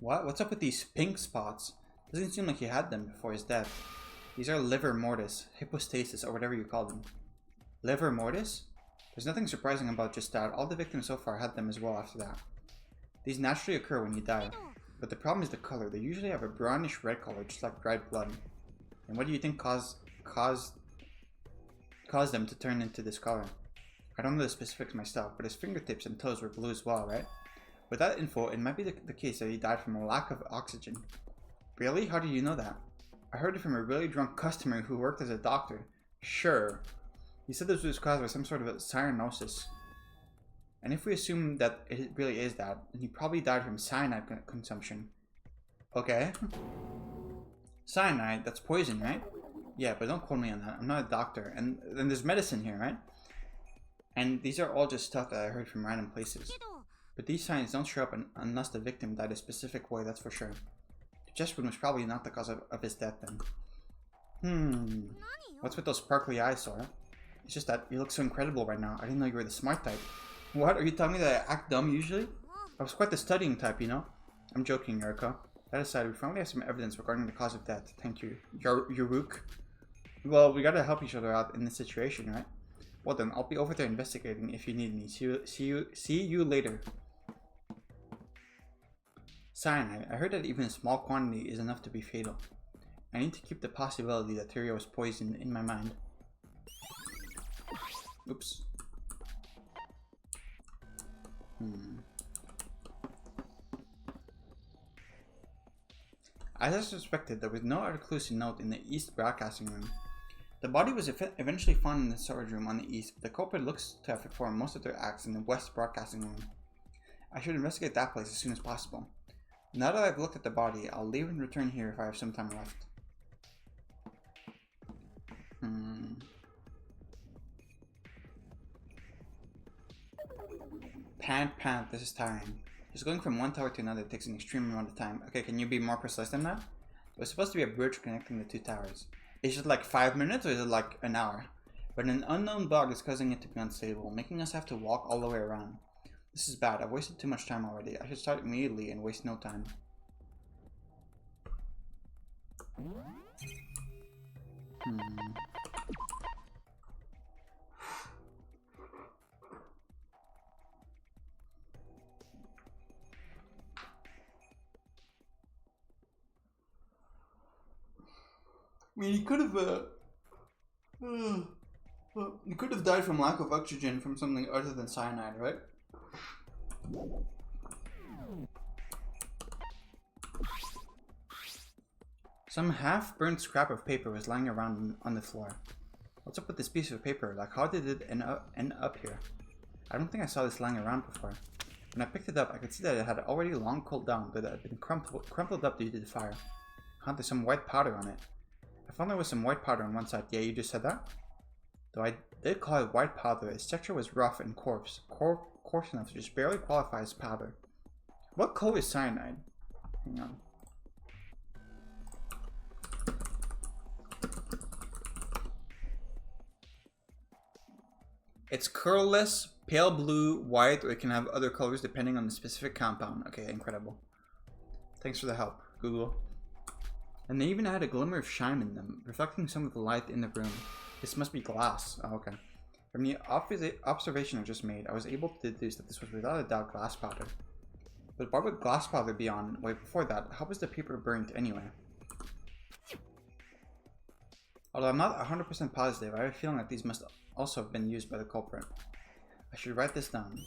What? What's up with these pink spots? Doesn't seem like he had them before his death. These are livor mortis, hypostasis, or whatever you call them. Livor mortis? There's nothing surprising about just that. All the victims so far had them as well after that. These naturally occur when you die. But the problem is the color. They usually have a brownish red color, just like dried blood. And what do you think caused them to turn into this color? I don't know the specifics myself, but his fingertips and toes were blue as well, right? With that info, it might be the case that he died from a lack of oxygen. Really? How do you know that? I heard it from a really drunk customer who worked as a doctor. Sure. He said this was caused by some sort of a cyanosis. And if we assume that it really is that, then he probably died from cyanide consumption. Okay. Cyanide, that's poison, right? Yeah, but don't quote me on that. I'm not a doctor. And then there's medicine here, right? And these are all just stuff that I heard from random places. But these signs don't show up unless the victim died a specific way, that's for sure. The chest wound was probably not the cause of his death then. What's with those sparkly eyes, Sora? It's just that you look so incredible right now. I didn't know you were the smart type. What? Are you telling me that I act dumb usually? I was quite the studying type, you know? I'm joking, Erika. That aside, we finally have some evidence regarding the cause of death. Thank you. Yaruk. Well, we gotta help each other out in this situation, right? Well then, I'll be over there investigating if you need me. See you later. Cyanide. I heard that even a small quantity is enough to be fatal. I need to keep the possibility that Tyria was poisoned in my mind. Oops. As I suspected, there was no other clues to note in the East Broadcasting Room. The body was eventually found in the storage room on the east, but the culprit looks to have performed most of their acts in the West Broadcasting Room. I should investigate that place as soon as possible. Now that I've looked at the body, I'll leave and return here if I have some time left. Pant, this is tiring. Just going from one tower to another takes an extreme amount of time. Okay, can you be more precise than that? There's supposed to be a bridge connecting the two towers. Is it like 5 minutes or is it like an hour? But an unknown bug is causing it to be unstable, making us have to walk all the way around. This is bad. I've wasted too much time already. I should start immediately and waste no time. I mean, he could have died from lack of oxygen from something other than cyanide, right? Some half-burnt scrap of paper was lying around on the floor. What's up with this piece of paper? Like, how did it end up here? I don't think I saw this lying around before. When I picked it up, I could see that it had already long cooled down, but it had been crumpled up due to the fire. Huh, there's some white powder on it. I found there was some white powder on one side. Yeah, you just said that? Though I did call it white powder, its texture was rough and coarse enough to just barely qualify as powder. What color is cyanide? Hang on. It's colorless, pale blue, white, or it can have other colors depending on the specific compound. Okay, incredible. Thanks for the help, Google. And they even had a glimmer of shine in them, reflecting some of the light in the room. This must be glass. Oh, okay. From the observation I just made, I was able to deduce that this was without a doubt glass powder. But what would glass powder be on? Wait, before that, how was the paper burnt anyway? Although I'm not 100% positive, I have a feeling that these must also have been used by the culprit. I should write this down.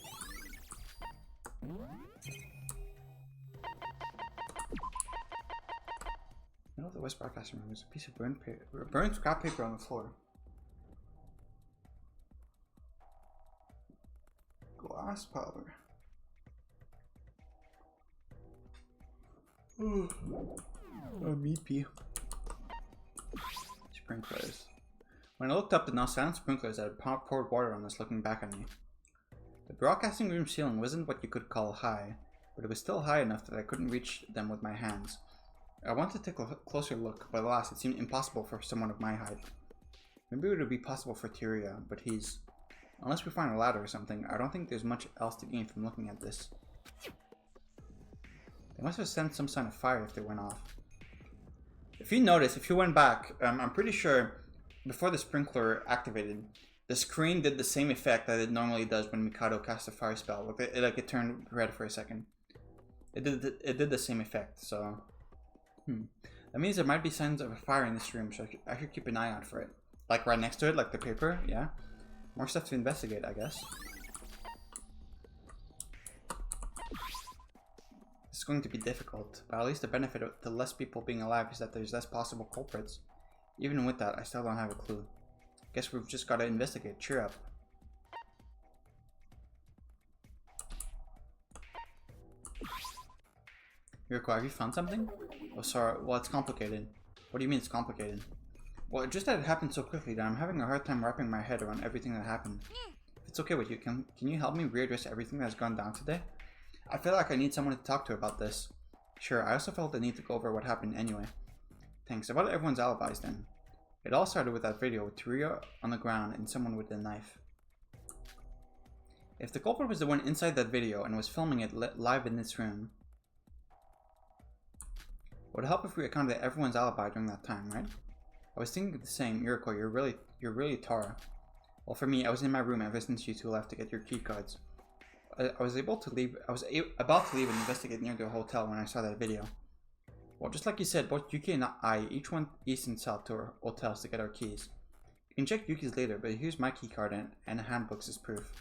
Middle of the West Broadcasting Room, there's a piece of burnt scrap paper on the floor. Glass powder. Oh, meepy. Sprinklers. When I looked up, the now silent sprinklers had poured water on us, looking back at me. The broadcasting room ceiling wasn't what you could call high, but it was still high enough that I couldn't reach them with my hands. I wanted to take a closer look, but alas, it seemed impossible for someone of my height. Maybe it would be possible for Tyria, but he's... Unless we find a ladder or something, I don't think there's much else to gain from looking at this. They must have sent some sign of fire if they went off. If you notice, if you went back, I'm pretty sure before the sprinkler activated, the screen did the same effect that it normally does when Mikado casts a fire spell. It turned red for a second. It did the same effect, so... That means there might be signs of a fire in this room, so I should keep an eye out for it. Like right next to it, like the paper, yeah. More stuff to investigate, I guess. It's going to be difficult, but at least the benefit of the less people being alive is that there's less possible culprits. Even with that, I still don't have a clue. Guess we've just got to investigate. Cheer up. Yuriko, have you found something? Oh, sorry. Well, it's complicated. What do you mean it's complicated? Well, just that it happened so quickly that I'm having a hard time wrapping my head around everything that happened. If it's okay with you, can you help me readdress everything that's gone down today? I feel like I need someone to talk to about this. Sure, I also felt the need to go over what happened anyway. Thanks. About everyone's alibis then. It all started with that video with Taria on the ground and someone with a knife. If the culprit was the one inside that video and was filming it live in this room, it would help if we accounted for everyone's alibi during that time, right? I was thinking the same. Yuriko, you're really Tara. Well, for me, I was in my room ever since you two left to get your key cards. I was about to leave and investigate near the hotel when I saw that video. Well, just like you said, both Yuki and I each went east and south to our hotels to get our keys. You can check Yuki's later, but here's my key card and handbooks as proof.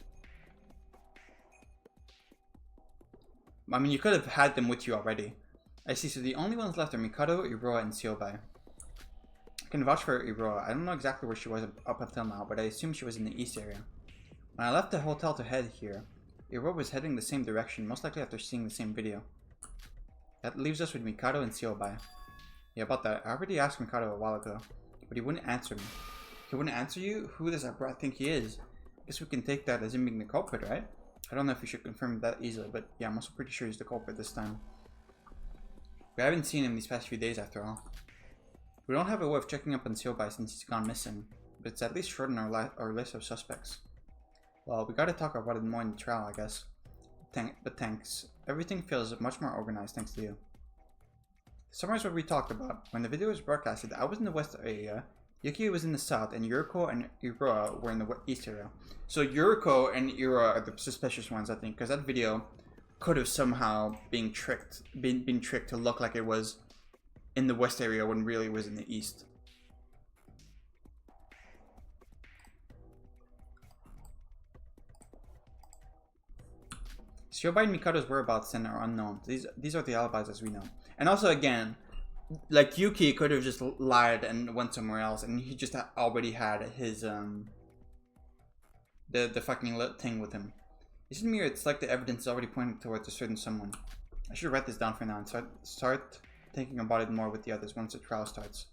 I mean, you could have had them with you already. I see, so the only ones left are Mikado, Iroha, and Siobai. I can vouch for Iroha. I don't know exactly where she was up until now, but I assume she was in the east area. When I left the hotel to head here, Iroha was heading the same direction, most likely after seeing the same video. That leaves us with Mikado and Siobai. Yeah, about that. I already asked Mikado a while ago, but he wouldn't answer me. He wouldn't answer you? Who does that brat think he is? Guess we can take that as him being the culprit, right? I don't know if we should confirm that easily, but yeah, I'm also pretty sure he's the culprit this time. We haven't seen him these past few days after all. We don't have a way of checking up on Siobai since he's gone missing, but it's at least shortened our list of suspects. Well, we gotta talk about it more in the trial, I guess. But thanks. Everything feels much more organized thanks to you. To summarize what we talked about, when the video was broadcasted, I was in the west area, Yuki was in the south, and Yuriko and Iroha were in the east area. So Yuriko and Iroha are the suspicious ones, I think, because that video could have somehow been tricked to look like it was in the west area when really it was in the east. Siobai and Mikado's whereabouts then are unknown. These are the alibis as we know. And also again, like Yuki could have just lied and went somewhere else, and he just already had his the fucking thing with him. Isn't me? It's like the evidence is already pointing towards a certain someone. I should write this down for now and start thinking about it more with the others once the trial starts.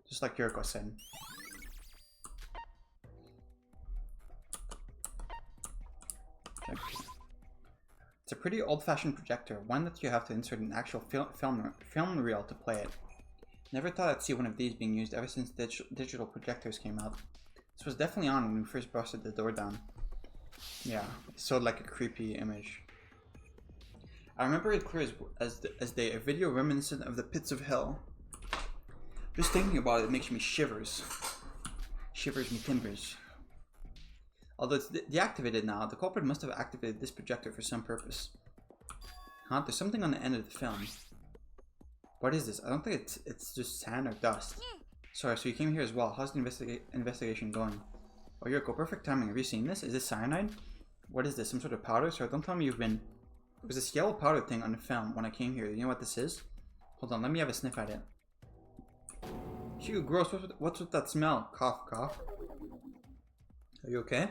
Just like Yuriko said. Okay. It's a pretty old-fashioned projector, one that you have to insert an actual film reel to play it. Never thought I'd see one of these being used ever since digital projectors came out. This was definitely on when we first busted the door down. Yeah, it showed like a creepy image. I remember it clear as day, a video reminiscent of the pits of hell. Just thinking about it makes me shivers. Shivers me timbers. Although it's deactivated now, the culprit must have activated this projector for some purpose. Huh? There's something on the end of the film. What is this? I don't think it's just sand or dust. Sorry, so you came here as well. How's the investigation going? Oh, Yuriko, perfect timing. Have you seen this? Is this cyanide? What is this? Some sort of powder? Sorry, don't tell me you've been... There was this yellow powder thing on the film when I came here. You know what this is? Hold on, let me have a sniff at it. Phew, gross. What's with that smell? Cough, cough. Are you okay?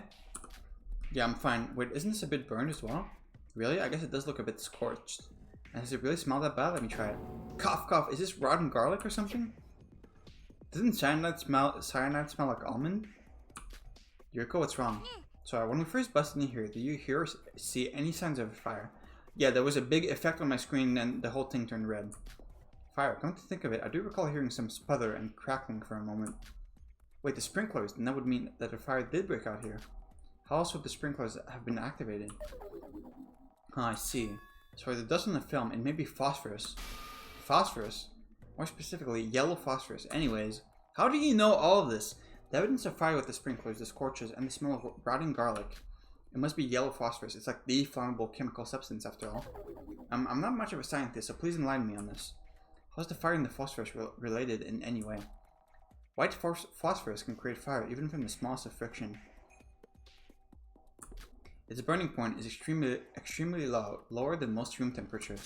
Yeah, I'm fine. Wait, isn't this a bit burned as well? Really? I guess it does look a bit scorched. And does it really smell that bad? Let me try it. Cough, cough. Is this rotten garlic or something? Doesn't cyanide smell like almond? Yuriko, what's wrong? Sorry, when we first busted in here, did you hear or see any signs of a fire? Yeah, there was a big effect on my screen and the whole thing turned red. Fire, come to think of it, I do recall hearing some sputter and crackling for a moment. Wait, the sprinklers, then that would mean that a fire did break out here. How else would the sprinklers have been activated? Oh, I see. So the dust on the film, it may be phosphorus. Phosphorus? More specifically, yellow phosphorus. Anyways, how do you know all of this? The evidence of fire with the sprinklers, the scorches, and the smell of rotting garlic. It must be yellow phosphorus. It's like the flammable chemical substance after all. I'm not much of a scientist, so please enlighten me on this. How's the fire and the phosphorus related in any way? White phosphorus can create fire even from the smallest of friction. Its burning point is extremely low, lower than most room temperatures.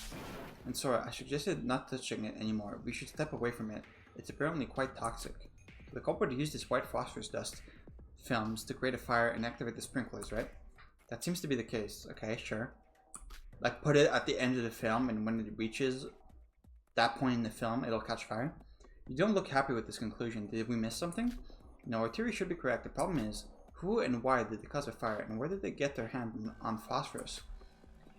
And Sora, I suggested not touching it anymore. We should step away from it. It's apparently quite toxic. The culprit used this white phosphorus dust films to create a fire and activate the sprinklers, right? That seems to be the case. Okay, sure. Like, put it at the end of the film, and when it reaches that point in the film, it'll catch fire. You don't look happy with this conclusion. Did we miss something? No, our theory should be correct. The problem is, who and why did they cause a fire, and where did they get their hand on phosphorus?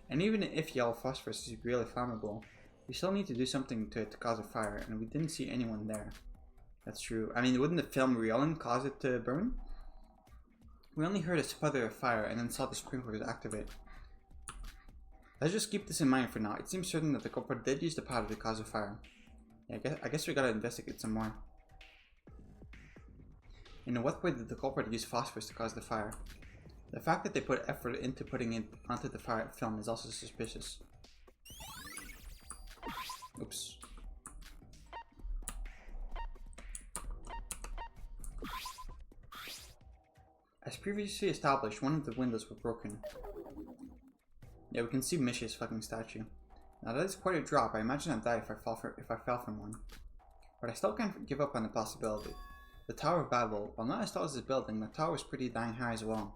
And even if yellow phosphorus is really flammable, we still need to do something to it to cause a fire, and we didn't see anyone there. That's true. I mean, wouldn't the film reeling cause it to burn? We only heard a sputter of fire and then saw the sprinklers activate. Let's just keep this in mind for now. It seems certain that the culprit did use the powder to cause a fire. Yeah, I guess we gotta investigate some more. In what way did the culprit use phosphorus to cause the fire? The fact that they put effort into putting it onto the fire film is also suspicious. Oops. As previously established, one of the windows were broken. Yeah, we can see Mish's fucking statue. Now that is quite a drop. I imagine I'd die if I fell from one. But I still can't give up on the possibility. The Tower of Babel, while not as tall as this building, the tower was pretty dang high as well.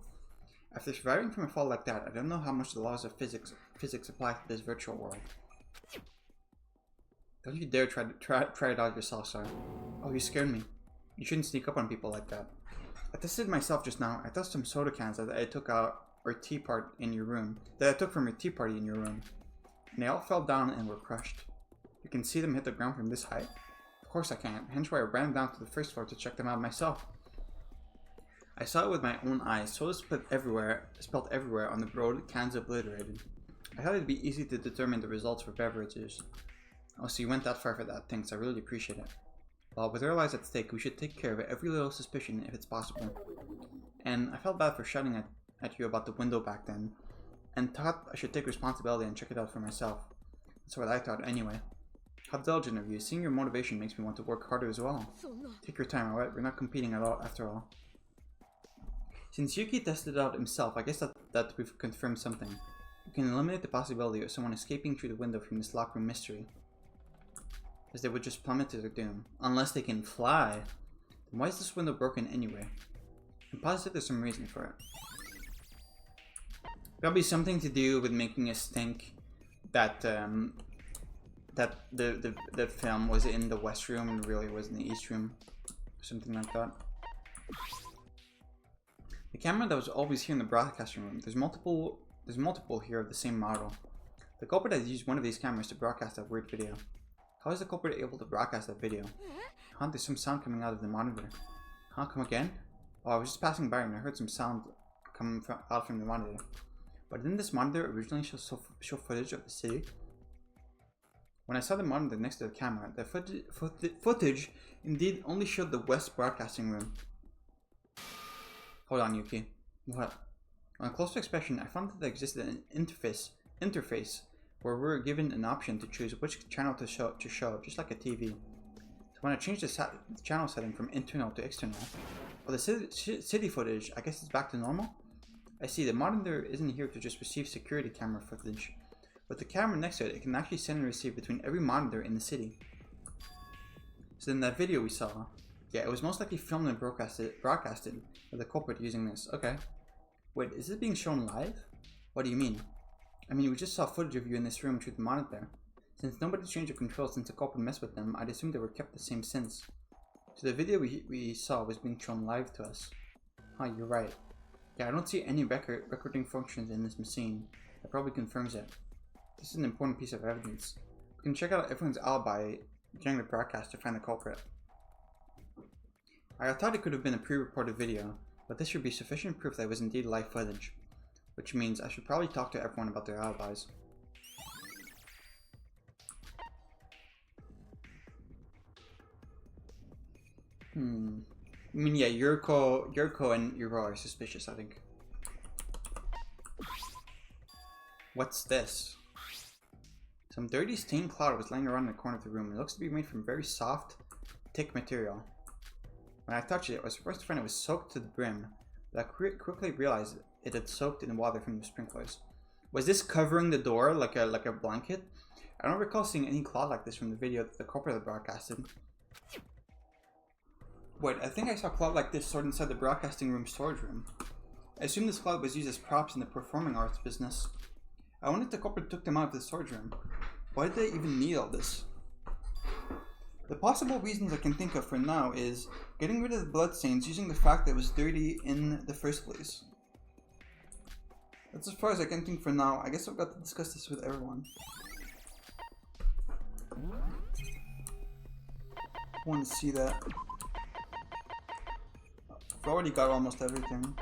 After surviving from a fall like that, I don't know how much the laws of physics apply to this virtual world. Don't you dare try it out yourself, sir. Oh, you scared me. You shouldn't sneak up on people like that. I tested myself just now. I touched some soda cans that I took out or tea part in your room. That I took from your tea party in your room. And they all fell down and were crushed. You can see them hit the ground from this height? Of course I can't, hence why I ran down to the first floor to check them out myself. I saw it with my own eyes, soda spilled everywhere on the road, cans obliterated. I thought it'd be easy to determine the results for beverages. Oh, so you went that far for that, thanks, I really appreciate it. Well, with our lives at stake, we should take care of every little suspicion if it's possible. And I felt bad for shouting at you about the window back then, and thought I should take responsibility and check it out for myself. That's what I thought anyway. How diligent of you. Seeing your motivation makes me want to work harder as well. Take your time, alright? We're not competing at all after all. Since Yuki tested it out himself, I guess that we've confirmed something. We can eliminate the possibility of someone escaping through the window from this locker room mystery. As they would just plummet to their doom. Unless they can fly. Then why is this window broken anyway? I'm positive there's some reason for it. Probably something to do with making us think that that the film was in the west room and really was in the east room. Something like that. The camera that was always here in the broadcasting room. There's multiple here of the same model. The culprit has used one of these cameras to broadcast that weird video. How is the culprit able to broadcast that video? Huh, there's some sound coming out of the monitor. Huh, come again? Oh, I was just passing by and I heard some sound coming out from the monitor. But didn't this monitor originally show footage of the city? When I saw the monitor next to the camera, the footage indeed only showed the west broadcasting room. Hold on, Yuki. What? On a closer inspection, I found that there existed an interface where we were given an option to choose which channel to show, just like a TV. So when I changed the channel setting from internal to external, well, the city footage, I guess it's back to normal? I see, the monitor isn't here to just receive security camera footage. With the camera next to it, it can actually send and receive between every monitor in the city. So in that video we saw, yeah, it was most likely filmed and broadcasted with the culprit using this. Okay. Wait, is this being shown live? What do you mean? I mean, we just saw footage of you in this room through the monitor. Since nobody changed the controls since the culprit messed with them, I'd assume they were kept the same since. So the video we saw was being shown live to us. Huh, you're right. Yeah, I don't see any recording functions in this machine. That probably confirms it. This is an important piece of evidence. We can check out everyone's alibi during the broadcast to find the culprit. I thought it could have been a pre-recorded video, but this should be sufficient proof that it was indeed live footage. Which means I should probably talk to everyone about their alibis. I mean, yeah, Yuriko and Uro are suspicious, I think. What's this? Some dirty stained cloud was laying around in the corner of the room. It looks to be made from very soft, thick material. When I touched it, I was surprised to find it was soaked to the brim, but I quickly realized it had soaked in water from the sprinklers. Was this covering the door like a blanket? I don't recall seeing any cloud like this from the video that the culprit had broadcasted. Wait, I think I saw cloud like this stored inside the broadcasting room storage room. I assume this cloud was used as props in the performing arts business. I wonder if the culprit took them out of the storage room. Why did they even need all this? The possible reasons I can think of for now is getting rid of the bloodstains using the fact that it was dirty in the first place. That's as far as I can think for now. I guess I've got to discuss this with everyone. I want to see that. I've already got almost everything.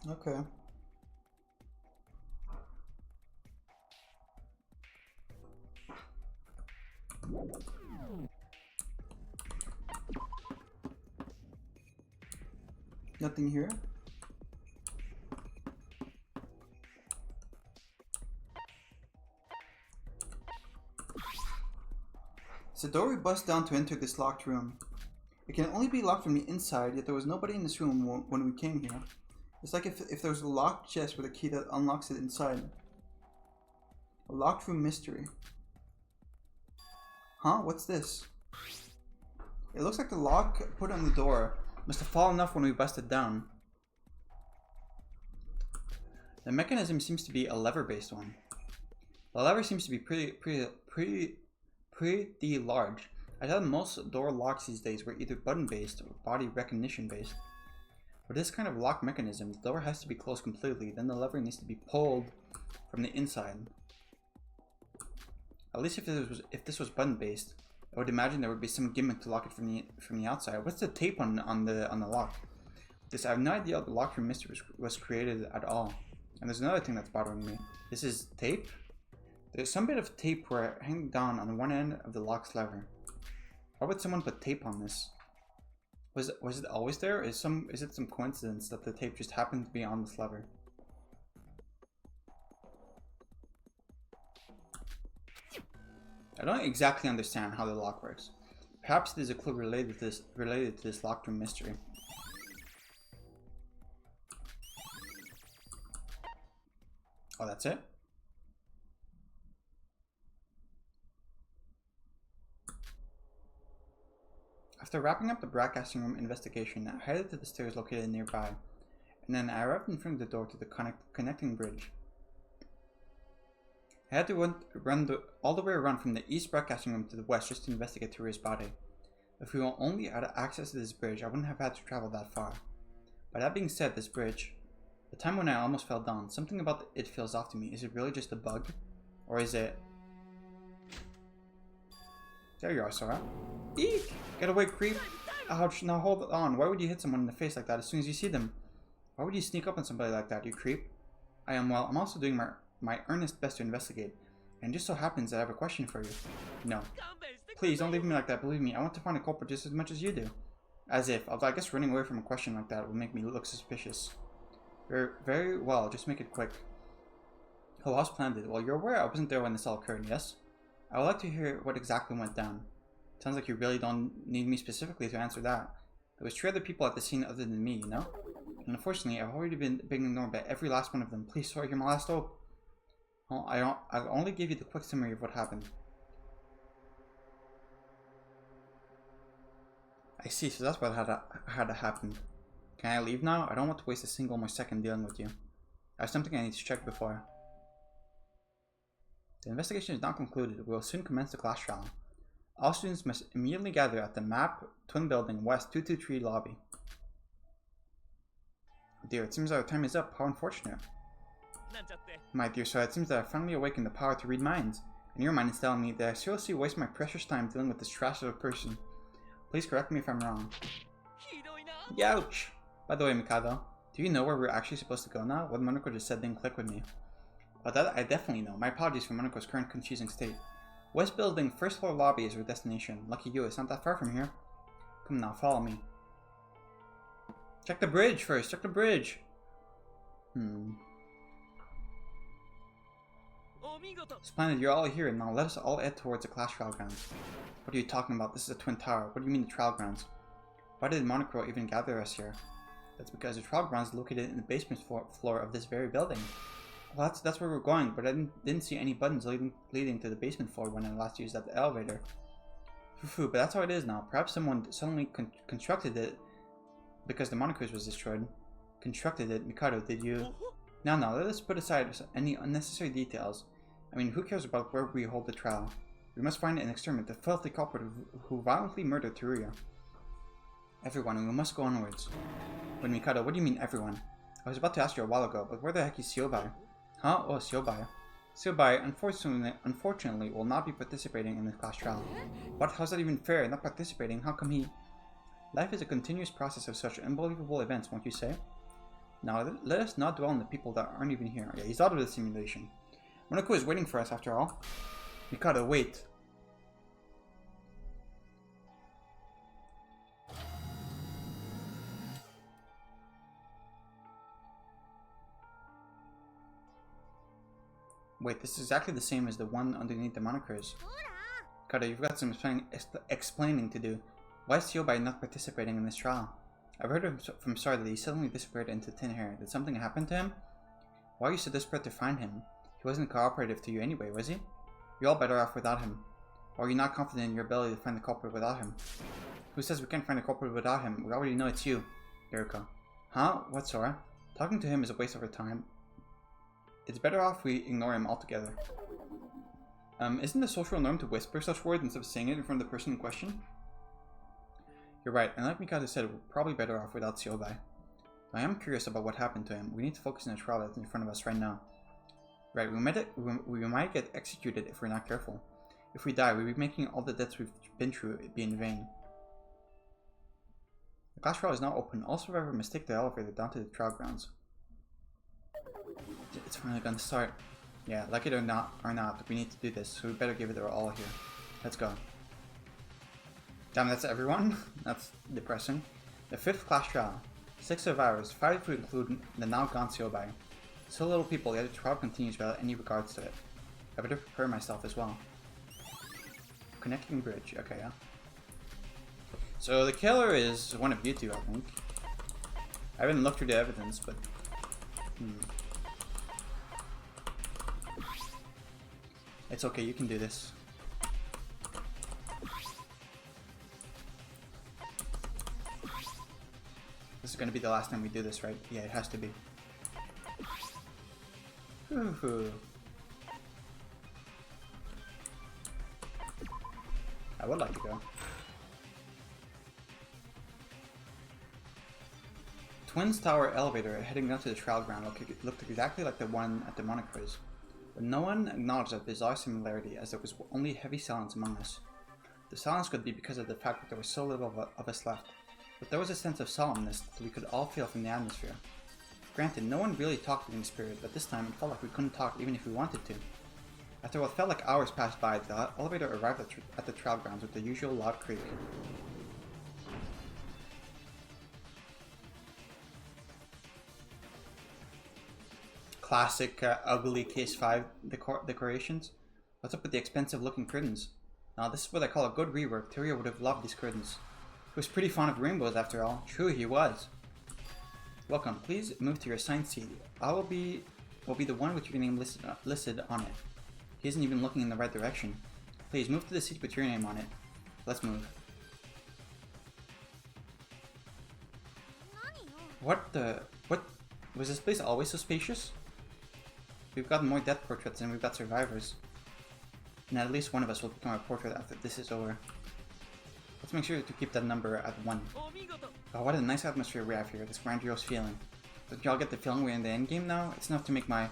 Okay. Nothing here. It's a door we bust down to enter this locked room. It can only be locked from the inside, yet there was nobody in this room when we came here. It's like if there was a locked chest with a key that unlocks it inside. A locked room mystery. Huh? What's this? It looks like the lock put on the door must have fallen off when we busted down. The mechanism seems to be a lever-based one. The lever seems to be pretty large. I thought most door locks these days were either button-based or body recognition-based. For this kind of lock mechanism, the door has to be closed completely, then the lever needs to be pulled from the inside. At least if this was button-based, I would imagine there would be some gimmick to lock it from the outside. What's the tape on the lock? I have no idea how the lock room mystery was created at all. And there's another thing that's bothering me. This is tape? There's some bit of tape hanging down on one end of the lock's lever. Why would someone put tape on this? Was it always there? Is it some coincidence that the tape just happened to be on this lever? I don't exactly understand how the lock works. Perhaps there's a clue related to this locked room mystery. Oh, that's it? After wrapping up the broadcasting room investigation, I headed to the stairs located nearby, and then I arrived in front of the door to the connecting bridge. I had to run all the way around from the east broadcasting room to the west just to investigate Turia's body. If we only had access to this bridge, I wouldn't have had to travel that far. But that being said, this bridge, the time when I almost fell down, something about it feels off to me. Is it really just a bug? Or is it... There you are, Sora. Eek! Get away, creep! Ouch, now hold on. Why would you hit someone in the face like that as soon as you see them? Why would you sneak up on somebody like that, you creep? I'm also doing my earnest best to investigate, and it just so happens that I have a question for you. No. Please, don't leave me like that, believe me, I want to find a culprit just as much as you do. As if, although I guess running away from a question like that would make me look suspicious. Very well, just make it quick. Who else planned it? Well, you're aware I wasn't there when this all occurred, yes? I would like to hear what exactly went down. Sounds like you really don't need me specifically to answer that. There was 3 other people at the scene other than me, you know? And unfortunately, I've already been ignored by every last one of them. Please, sorry, you're my last hope. Well, I'll only give you the quick summary of what happened. I see, so that's what had to happen. Can I leave now? I don't want to waste a single more second dealing with you. I have something I need to check before. The investigation is not concluded. We will soon commence the class trial. All students must immediately gather at the MAP Twin Building West 223 lobby. Dear, it seems our time is up. How unfortunate. My dear sir, it seems that I finally awakened the power to read minds. And your mind is telling me that I seriously waste my precious time dealing with this trash of a person. Please correct me if I'm wrong. Youch! By the way, Mikado, do you know where we're actually supposed to go now? What Monoko just said didn't click with me. But that I definitely know. My apologies for Monaco's current confusing state. West Building, first floor lobby is our destination. Lucky you, it's not that far from here. Come now, follow me. Check the bridge first, check the bridge. Splendid, you're all here. Now let us all head towards the class trial grounds. What are you talking about? This is a twin tower. What do you mean the trial grounds? Why did Monocro even gather us here? That's because the trial grounds is located in the basement floor of this very building. Well, that's where we're going, but I didn't see any buttons leading to the basement floor when I last used that elevator. But that's how it is now. Perhaps someone suddenly constructed it because the Monocro's was destroyed. Constructed it. Mikado, did you? Now, let us put aside any unnecessary details. I mean, who cares about where we hold the trial? We must find and exterminate the filthy culprit who violently murdered Teruya. Everyone, we must go onwards. Wait, Mikado, what do you mean everyone? I was about to ask you a while ago, but where the heck is Siobai? Huh? Oh, Siobai. Siobai, unfortunately, will not be participating in this class trial. What? How's that even fair? Not participating? How come he... Life is a continuous process of such unbelievable events, won't you say? Now, let us not dwell on the people that aren't even here. Yeah, he's out of the simulation. Monoko is waiting for us after all. Mikado, wait. Wait, this is exactly the same as the one underneath the monikers. Mikado, you've got some explaining to do. Why is Siobai not participating in this trial? I've heard from Sar that he suddenly disappeared into thin air. Did something happen to him? Why are you so desperate to find him? He wasn't cooperative to you anyway, was he? You're all better off without him. Or are you not confident in your ability to find the culprit without him? Who says we can't find a culprit without him? We already know it's you. Yuriko. Huh? What, Sora? Talking to him is a waste of our time. It's better off we ignore him altogether. Isn't the social norm to whisper such words instead of saying it in front of the person in question? You're right, and like Mikado said, we're probably better off without Siobai. I am curious about what happened to him. We need to focus on the trial that's in front of us right now. Right, we might get executed if we're not careful. If we die, we'll be making all the debts we've been through be in vain. The class trial is now open. Also, ever mistake the elevator down to the trial grounds. It's finally gonna start. Yeah, like it or not, we need to do this, so we better give it our all here. Let's go. Damn, that's everyone? That's depressing. The 5th class trial. 6 survivors, 5 if we include the now gone Siobai. So little people, yet the trial continues without any regards to it. I better prepare myself as well. Connecting bridge, okay, yeah. So the killer is one of you two, I think. I haven't looked through the evidence, but... It's okay, you can do this. This is gonna be the last time we do this, right? Yeah, it has to be. Woohoo. I would like to go. Twins Tower elevator heading down to the trial ground looked exactly like the one at the Monocro's. But no one acknowledged that bizarre similarity, as there was only heavy silence among us. The silence could be because of the fact that there was so little of us left, but there was a sense of solemnness that we could all feel from the atmosphere. Granted, no one really talked in spirit, but this time it felt like we couldn't talk even if we wanted to. After what felt like hours passed by, the elevator arrived at the trial grounds with the usual loud creak. Classic ugly Case 5 decorations. What's up with the expensive looking curtains? Now this is what I call a good rework. Teruya would have loved these curtains. He was pretty fond of rainbows after all. True, he was. Welcome. Please move to your assigned seat. I will be the one with your name listed on it. He isn't even looking in the right direction. Please move to the seat with your name on it. Let's move. What was this place always so spacious? We've got more death portraits than we've got survivors. And at least one of us will become a portrait after this is over. Let's make sure to keep that number at 1. Oh, what a nice atmosphere we have here, this grandiose feeling. Don't y'all get the feeling we're in the endgame now? It's enough to make my...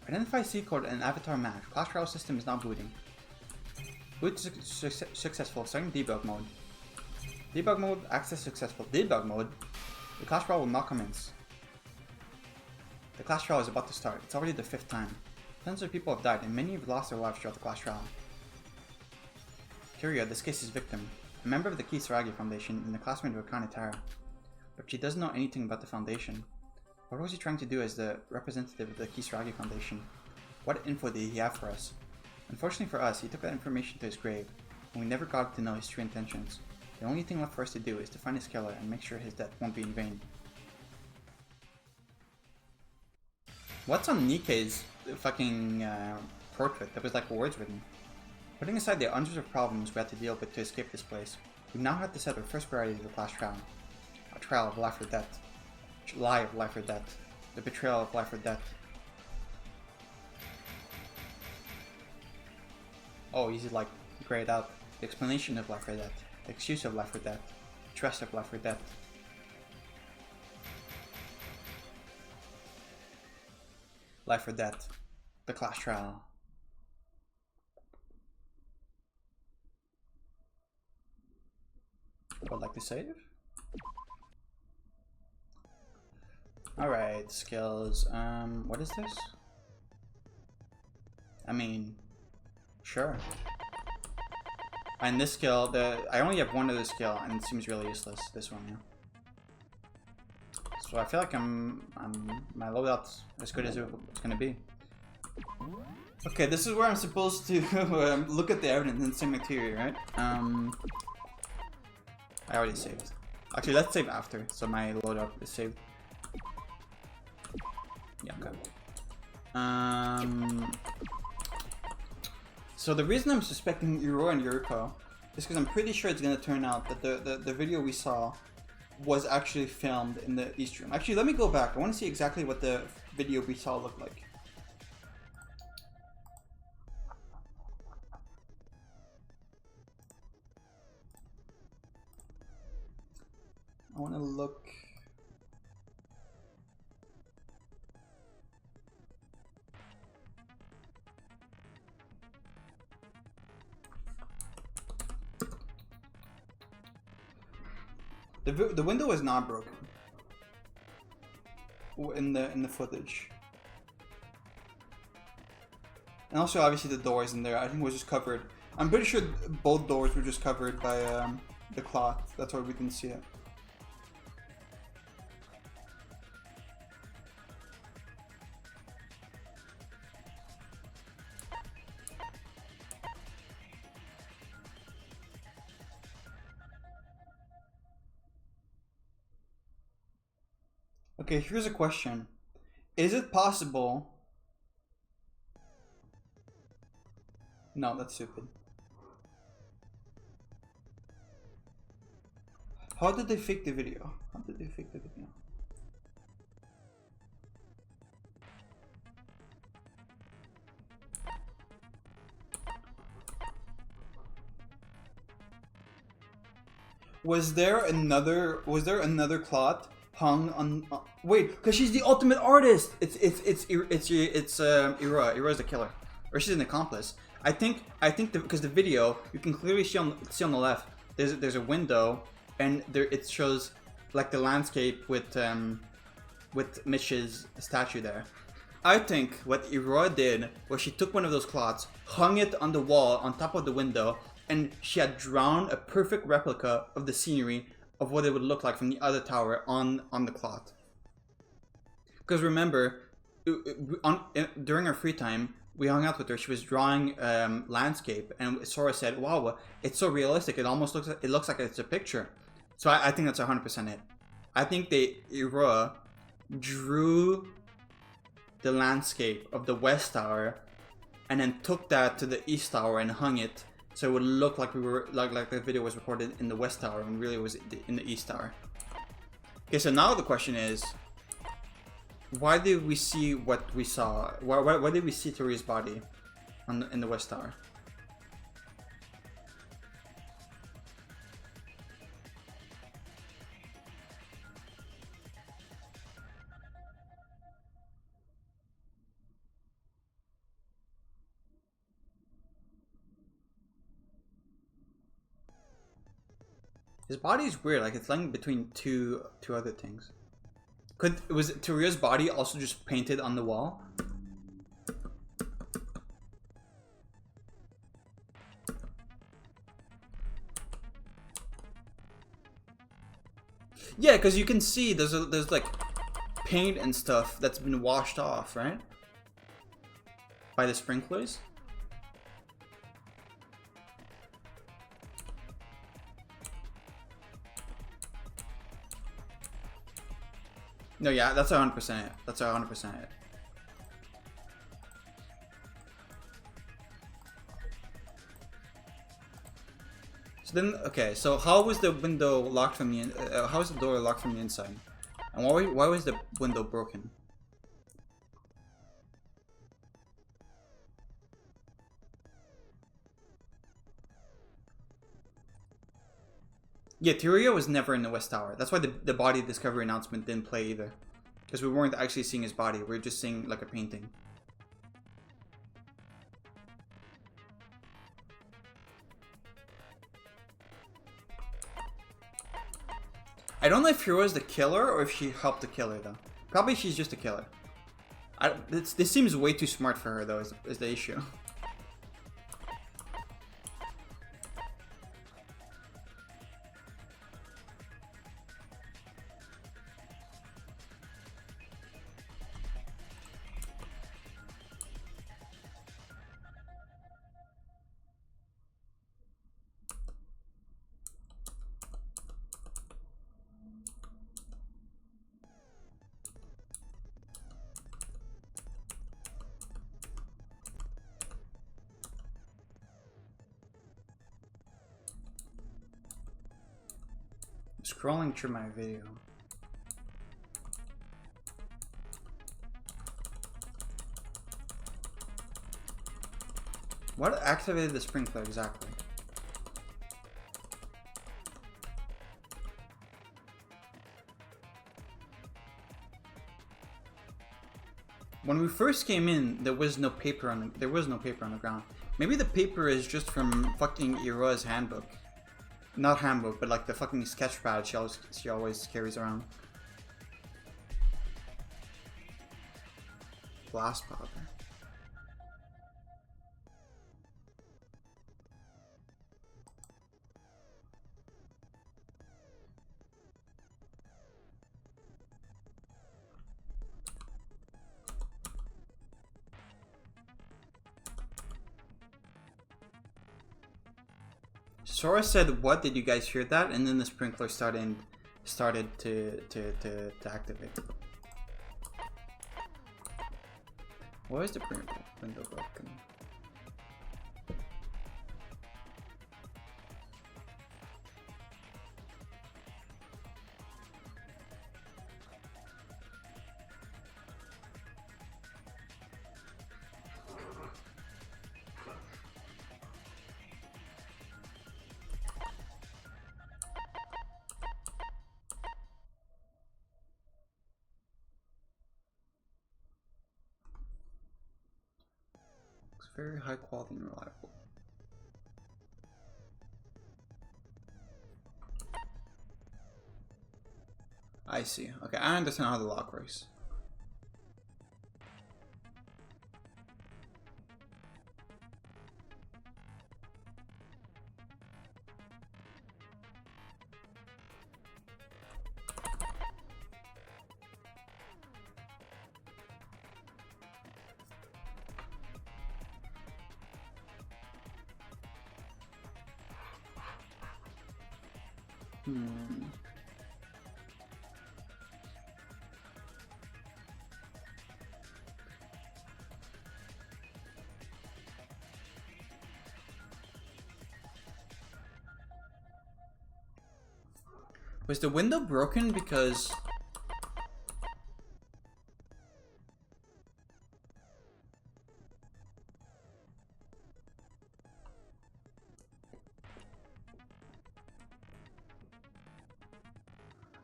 Identify seed code and avatar match. Class trial system is not booting. Boot successful. Starting debug mode. Debug mode, access successful. Debug mode. The class trial will not commence. The class trial is about to start. It's already the 5th time. Tons of people have died, and many have lost their lives throughout the class trial. Teruya, this case's victim, a member of the Kisaragi Foundation and a classmate of Akane Tara. But she doesn't know anything about the Foundation. What was he trying to do as the representative of the Kisaragi Foundation? What info did he have for us? Unfortunately for us, he took that information to his grave, and we never got to know his true intentions. The only thing left for us to do is to find his killer and make sure his death won't be in vain. What's on Nikke's fucking portrait that was like words written? Putting aside the hundreds of problems we had to deal with to escape this place, we now have to set our first priority to the class trial. A trial of life or death. Lie of life or death. The betrayal of life or death. Oh, easy like grayed out. The explanation of life or death. The excuse of life or death. The trust of life or death. Life or death. The class trial. I would like to save. Alright, skills. What is this? I mean, sure. And this skill, I only have one other skill, and it seems really useless. This one, yeah. So I feel like my loadout's as good as it's gonna be. Okay, this is where I'm supposed to look at the evidence and say my theory, right? I already saved. Actually, let's save after, so my loadout is saved. Yeah, okay. So the reason I'm suspecting Iro and Yuriko is because I'm pretty sure it's gonna turn out that the video we saw was actually filmed in the East Room. Actually, let me go back. I want to see exactly what the video we saw looked like. I want to look. The window is not broken in the footage, and also obviously the doors in there I think was just covered. I'm pretty sure both doors were just covered by the cloth. That's why we didn't see it. Okay, here's a question. Is it possible? No, that's stupid. How did they fake the video? How did they fake the video? Was there another cloth hung on? Wait, because she's the ultimate artist. It's Ira. Ira's the killer, or she's an accomplice. I think because the video you can clearly see on the left. There's a window, and there it shows like the landscape with Mitch's statue there. I think what Ira did was she took one of those cloths, hung it on the wall on top of the window, and she had drawn a perfect replica of the scenery of what it would look like from the other tower on the cloth. Because remember, during our free time, we hung out with her. She was drawing landscape, and Sora said, "Wow, it's so realistic. It almost looks like it's a picture." So I think that's 100% it. I think Ira drew the landscape of the West Tower, and then took that to the East Tower and hung it. So it would look like we were like the video was recorded in the West Tower and really was in the East Tower. Okay, so now the question is, why did we see what we saw? Why did we see Tori's body in the West Tower? His body is weird, like it's lying between two other things. Was Toria's body also just painted on the wall? Yeah, because you can see there's like paint and stuff that's been washed off, right? By the sprinklers? No, yeah, that's 100% it. That's 100% it. So then, okay, so how was the window locked from the how was the door locked from the inside? And why was the window broken? Yeah, Tyria was never in the West Tower. That's why the body discovery announcement didn't play either. Because we weren't actually seeing his body. We were just seeing like a painting. I don't know if Hero is the killer or if she helped the killer though. Probably she's just a killer. This seems way too smart for her though, is the issue. Scrolling through my video. What activated the sprinkler exactly? When we first came in, there was no paper on the ground. Maybe the paper is just from fucking Iroha's handbook. Not handbook, but like the fucking sketch pad she always carries around. Glass powder. Sora said, "What did you guys hear that?" And then the sprinkler started to activate. Why is the window broken? Very high quality and reliable. I see. Okay, I understand how the lock works. Was the window broken because...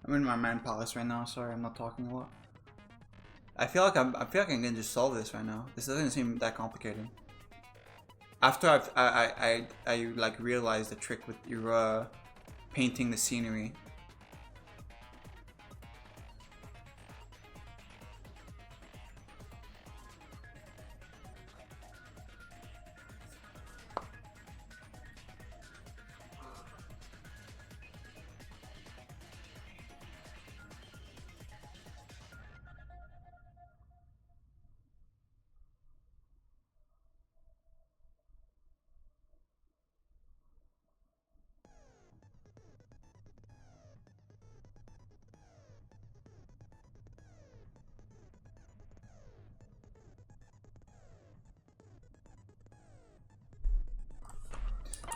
I'm in my man palace right now. Sorry, I'm not talking a lot. I feel like I can just solve this right now. This doesn't seem that complicated. After I like realized the trick with your painting the scenery.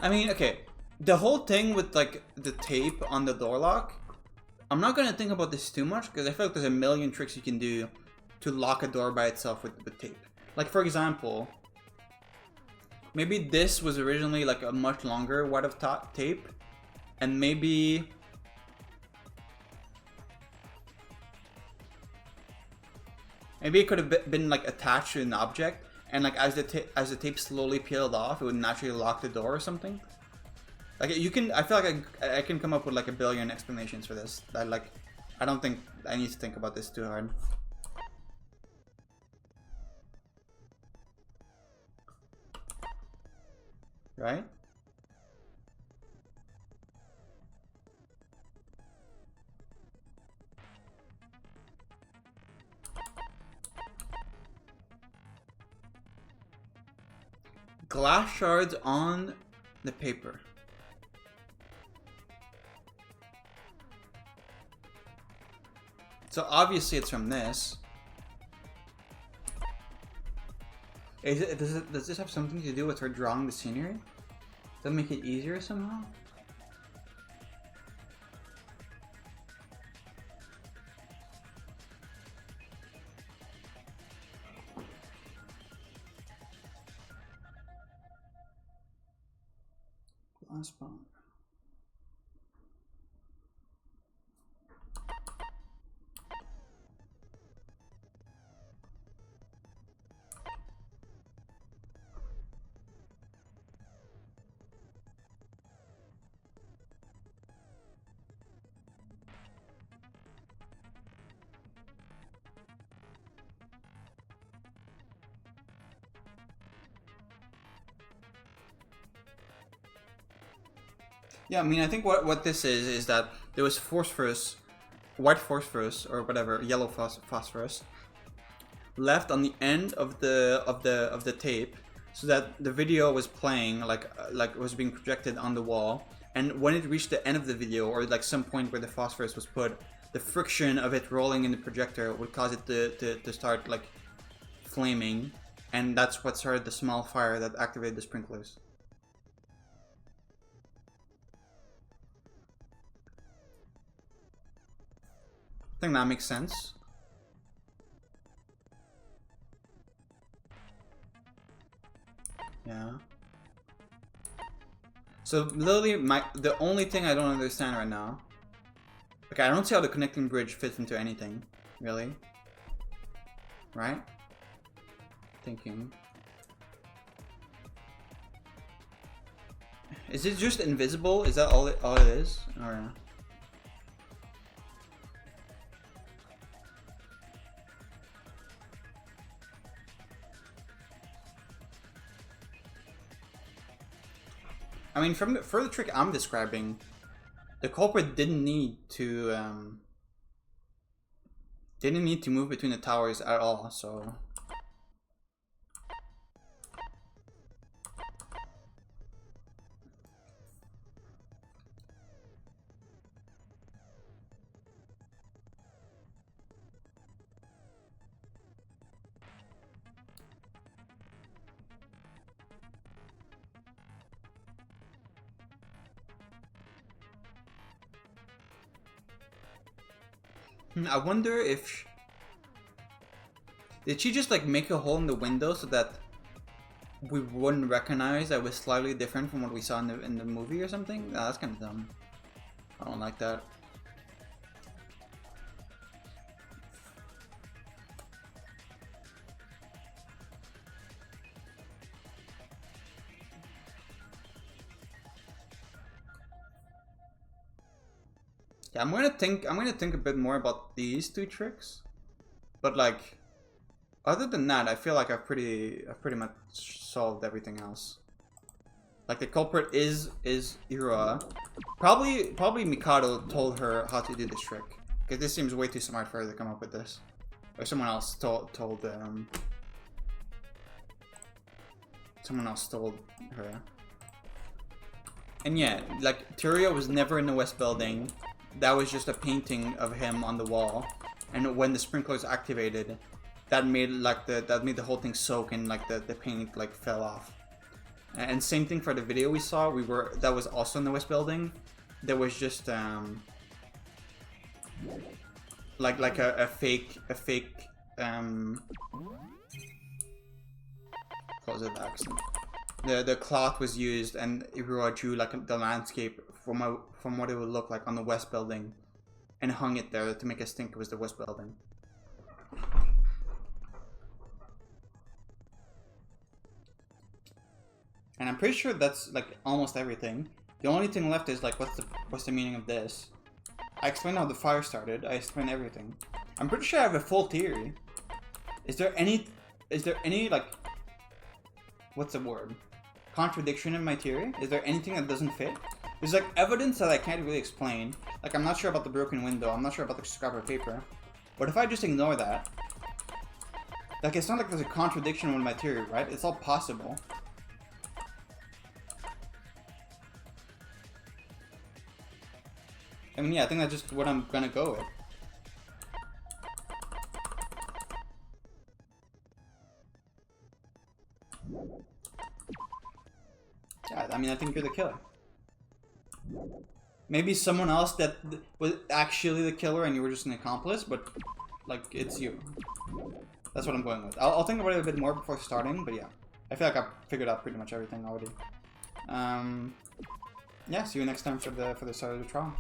I mean, okay, the whole thing with like the tape on the door lock, I'm not gonna think about this too much because I feel like there's a million tricks you can do to lock a door by itself with tape. Like for example, maybe this was originally like a much longer wad of tape, and maybe it could have been like attached to an object, and like as the tape slowly peeled off, it would naturally lock the door or something. Like you can, I feel like I can come up with like a billion explanations for this. I don't think I need to think about this too hard. Right? Glass shards on the paper. So obviously it's from this. Does this have something to do with her drawing the scenery? Does that make it easier somehow? Glass bone. Yeah, I mean, I think what this is that there was phosphorus, white phosphorus or whatever, yellow phosphorus, left on the end of the tape, so that the video was playing like was being projected on the wall, and when it reached the end of the video or like some point where the phosphorus was put, the friction of it rolling in the projector would cause it to start like flaming, and that's what started the small fire that activated the sprinklers. I think that makes sense. Yeah. So literally, the only thing I don't understand right now. Okay, I don't see how the connecting bridge fits into anything, really. Right? Thinking. Is it just invisible? Is that all it is? Or I mean, for the trick I'm describing, the culprit didn't need to move between the towers at all. So I wonder if did she just like make a hole in the window so that we wouldn't recognize that it was slightly different from what we saw in the movie or something? That's kind of dumb. I don't like that. Yeah, I'm gonna think a bit more about these two tricks, but like, other than that, I feel like I've pretty much solved everything else. Like the culprit is Iroha. Probably Mikado told her how to do this trick, because this seems way too smart for her to come up with this, or someone else told her. And yeah, like Teruya was never in the West Building. That was just a painting of him on the wall, and when the sprinklers activated, that made like the whole thing soak and like the paint like fell off. And same thing for the video we saw. That was also in the West Building. There was just like a fake close it accent. The cloth was used, and Irua drew like the landscape from what it would look like on the West Building, and hung it there to make us think it was the West Building. And I'm pretty sure that's like almost everything. The only thing left is like, what's the meaning of this? I explained how the fire started. I explained everything. I'm pretty sure I have a full theory. Is there any like, what's the word? Contradiction in my theory? Is there anything that doesn't fit? There's like evidence that I can't really explain. Like, I'm not sure about the broken window. I'm not sure about the scrap of paper. But if I just ignore that, like, it's not like there's a contradiction with my theory, right? It's all possible. I mean, yeah, I think that's just what I'm gonna go with. Yeah, I mean, I think you're the killer. Maybe someone else that was actually the killer and you were just an accomplice, but, like, it's you. That's what I'm going with. I'll think about it a bit more before starting, but yeah. I feel like I've figured out pretty much everything already. Yeah, see you next time for the start of the trial.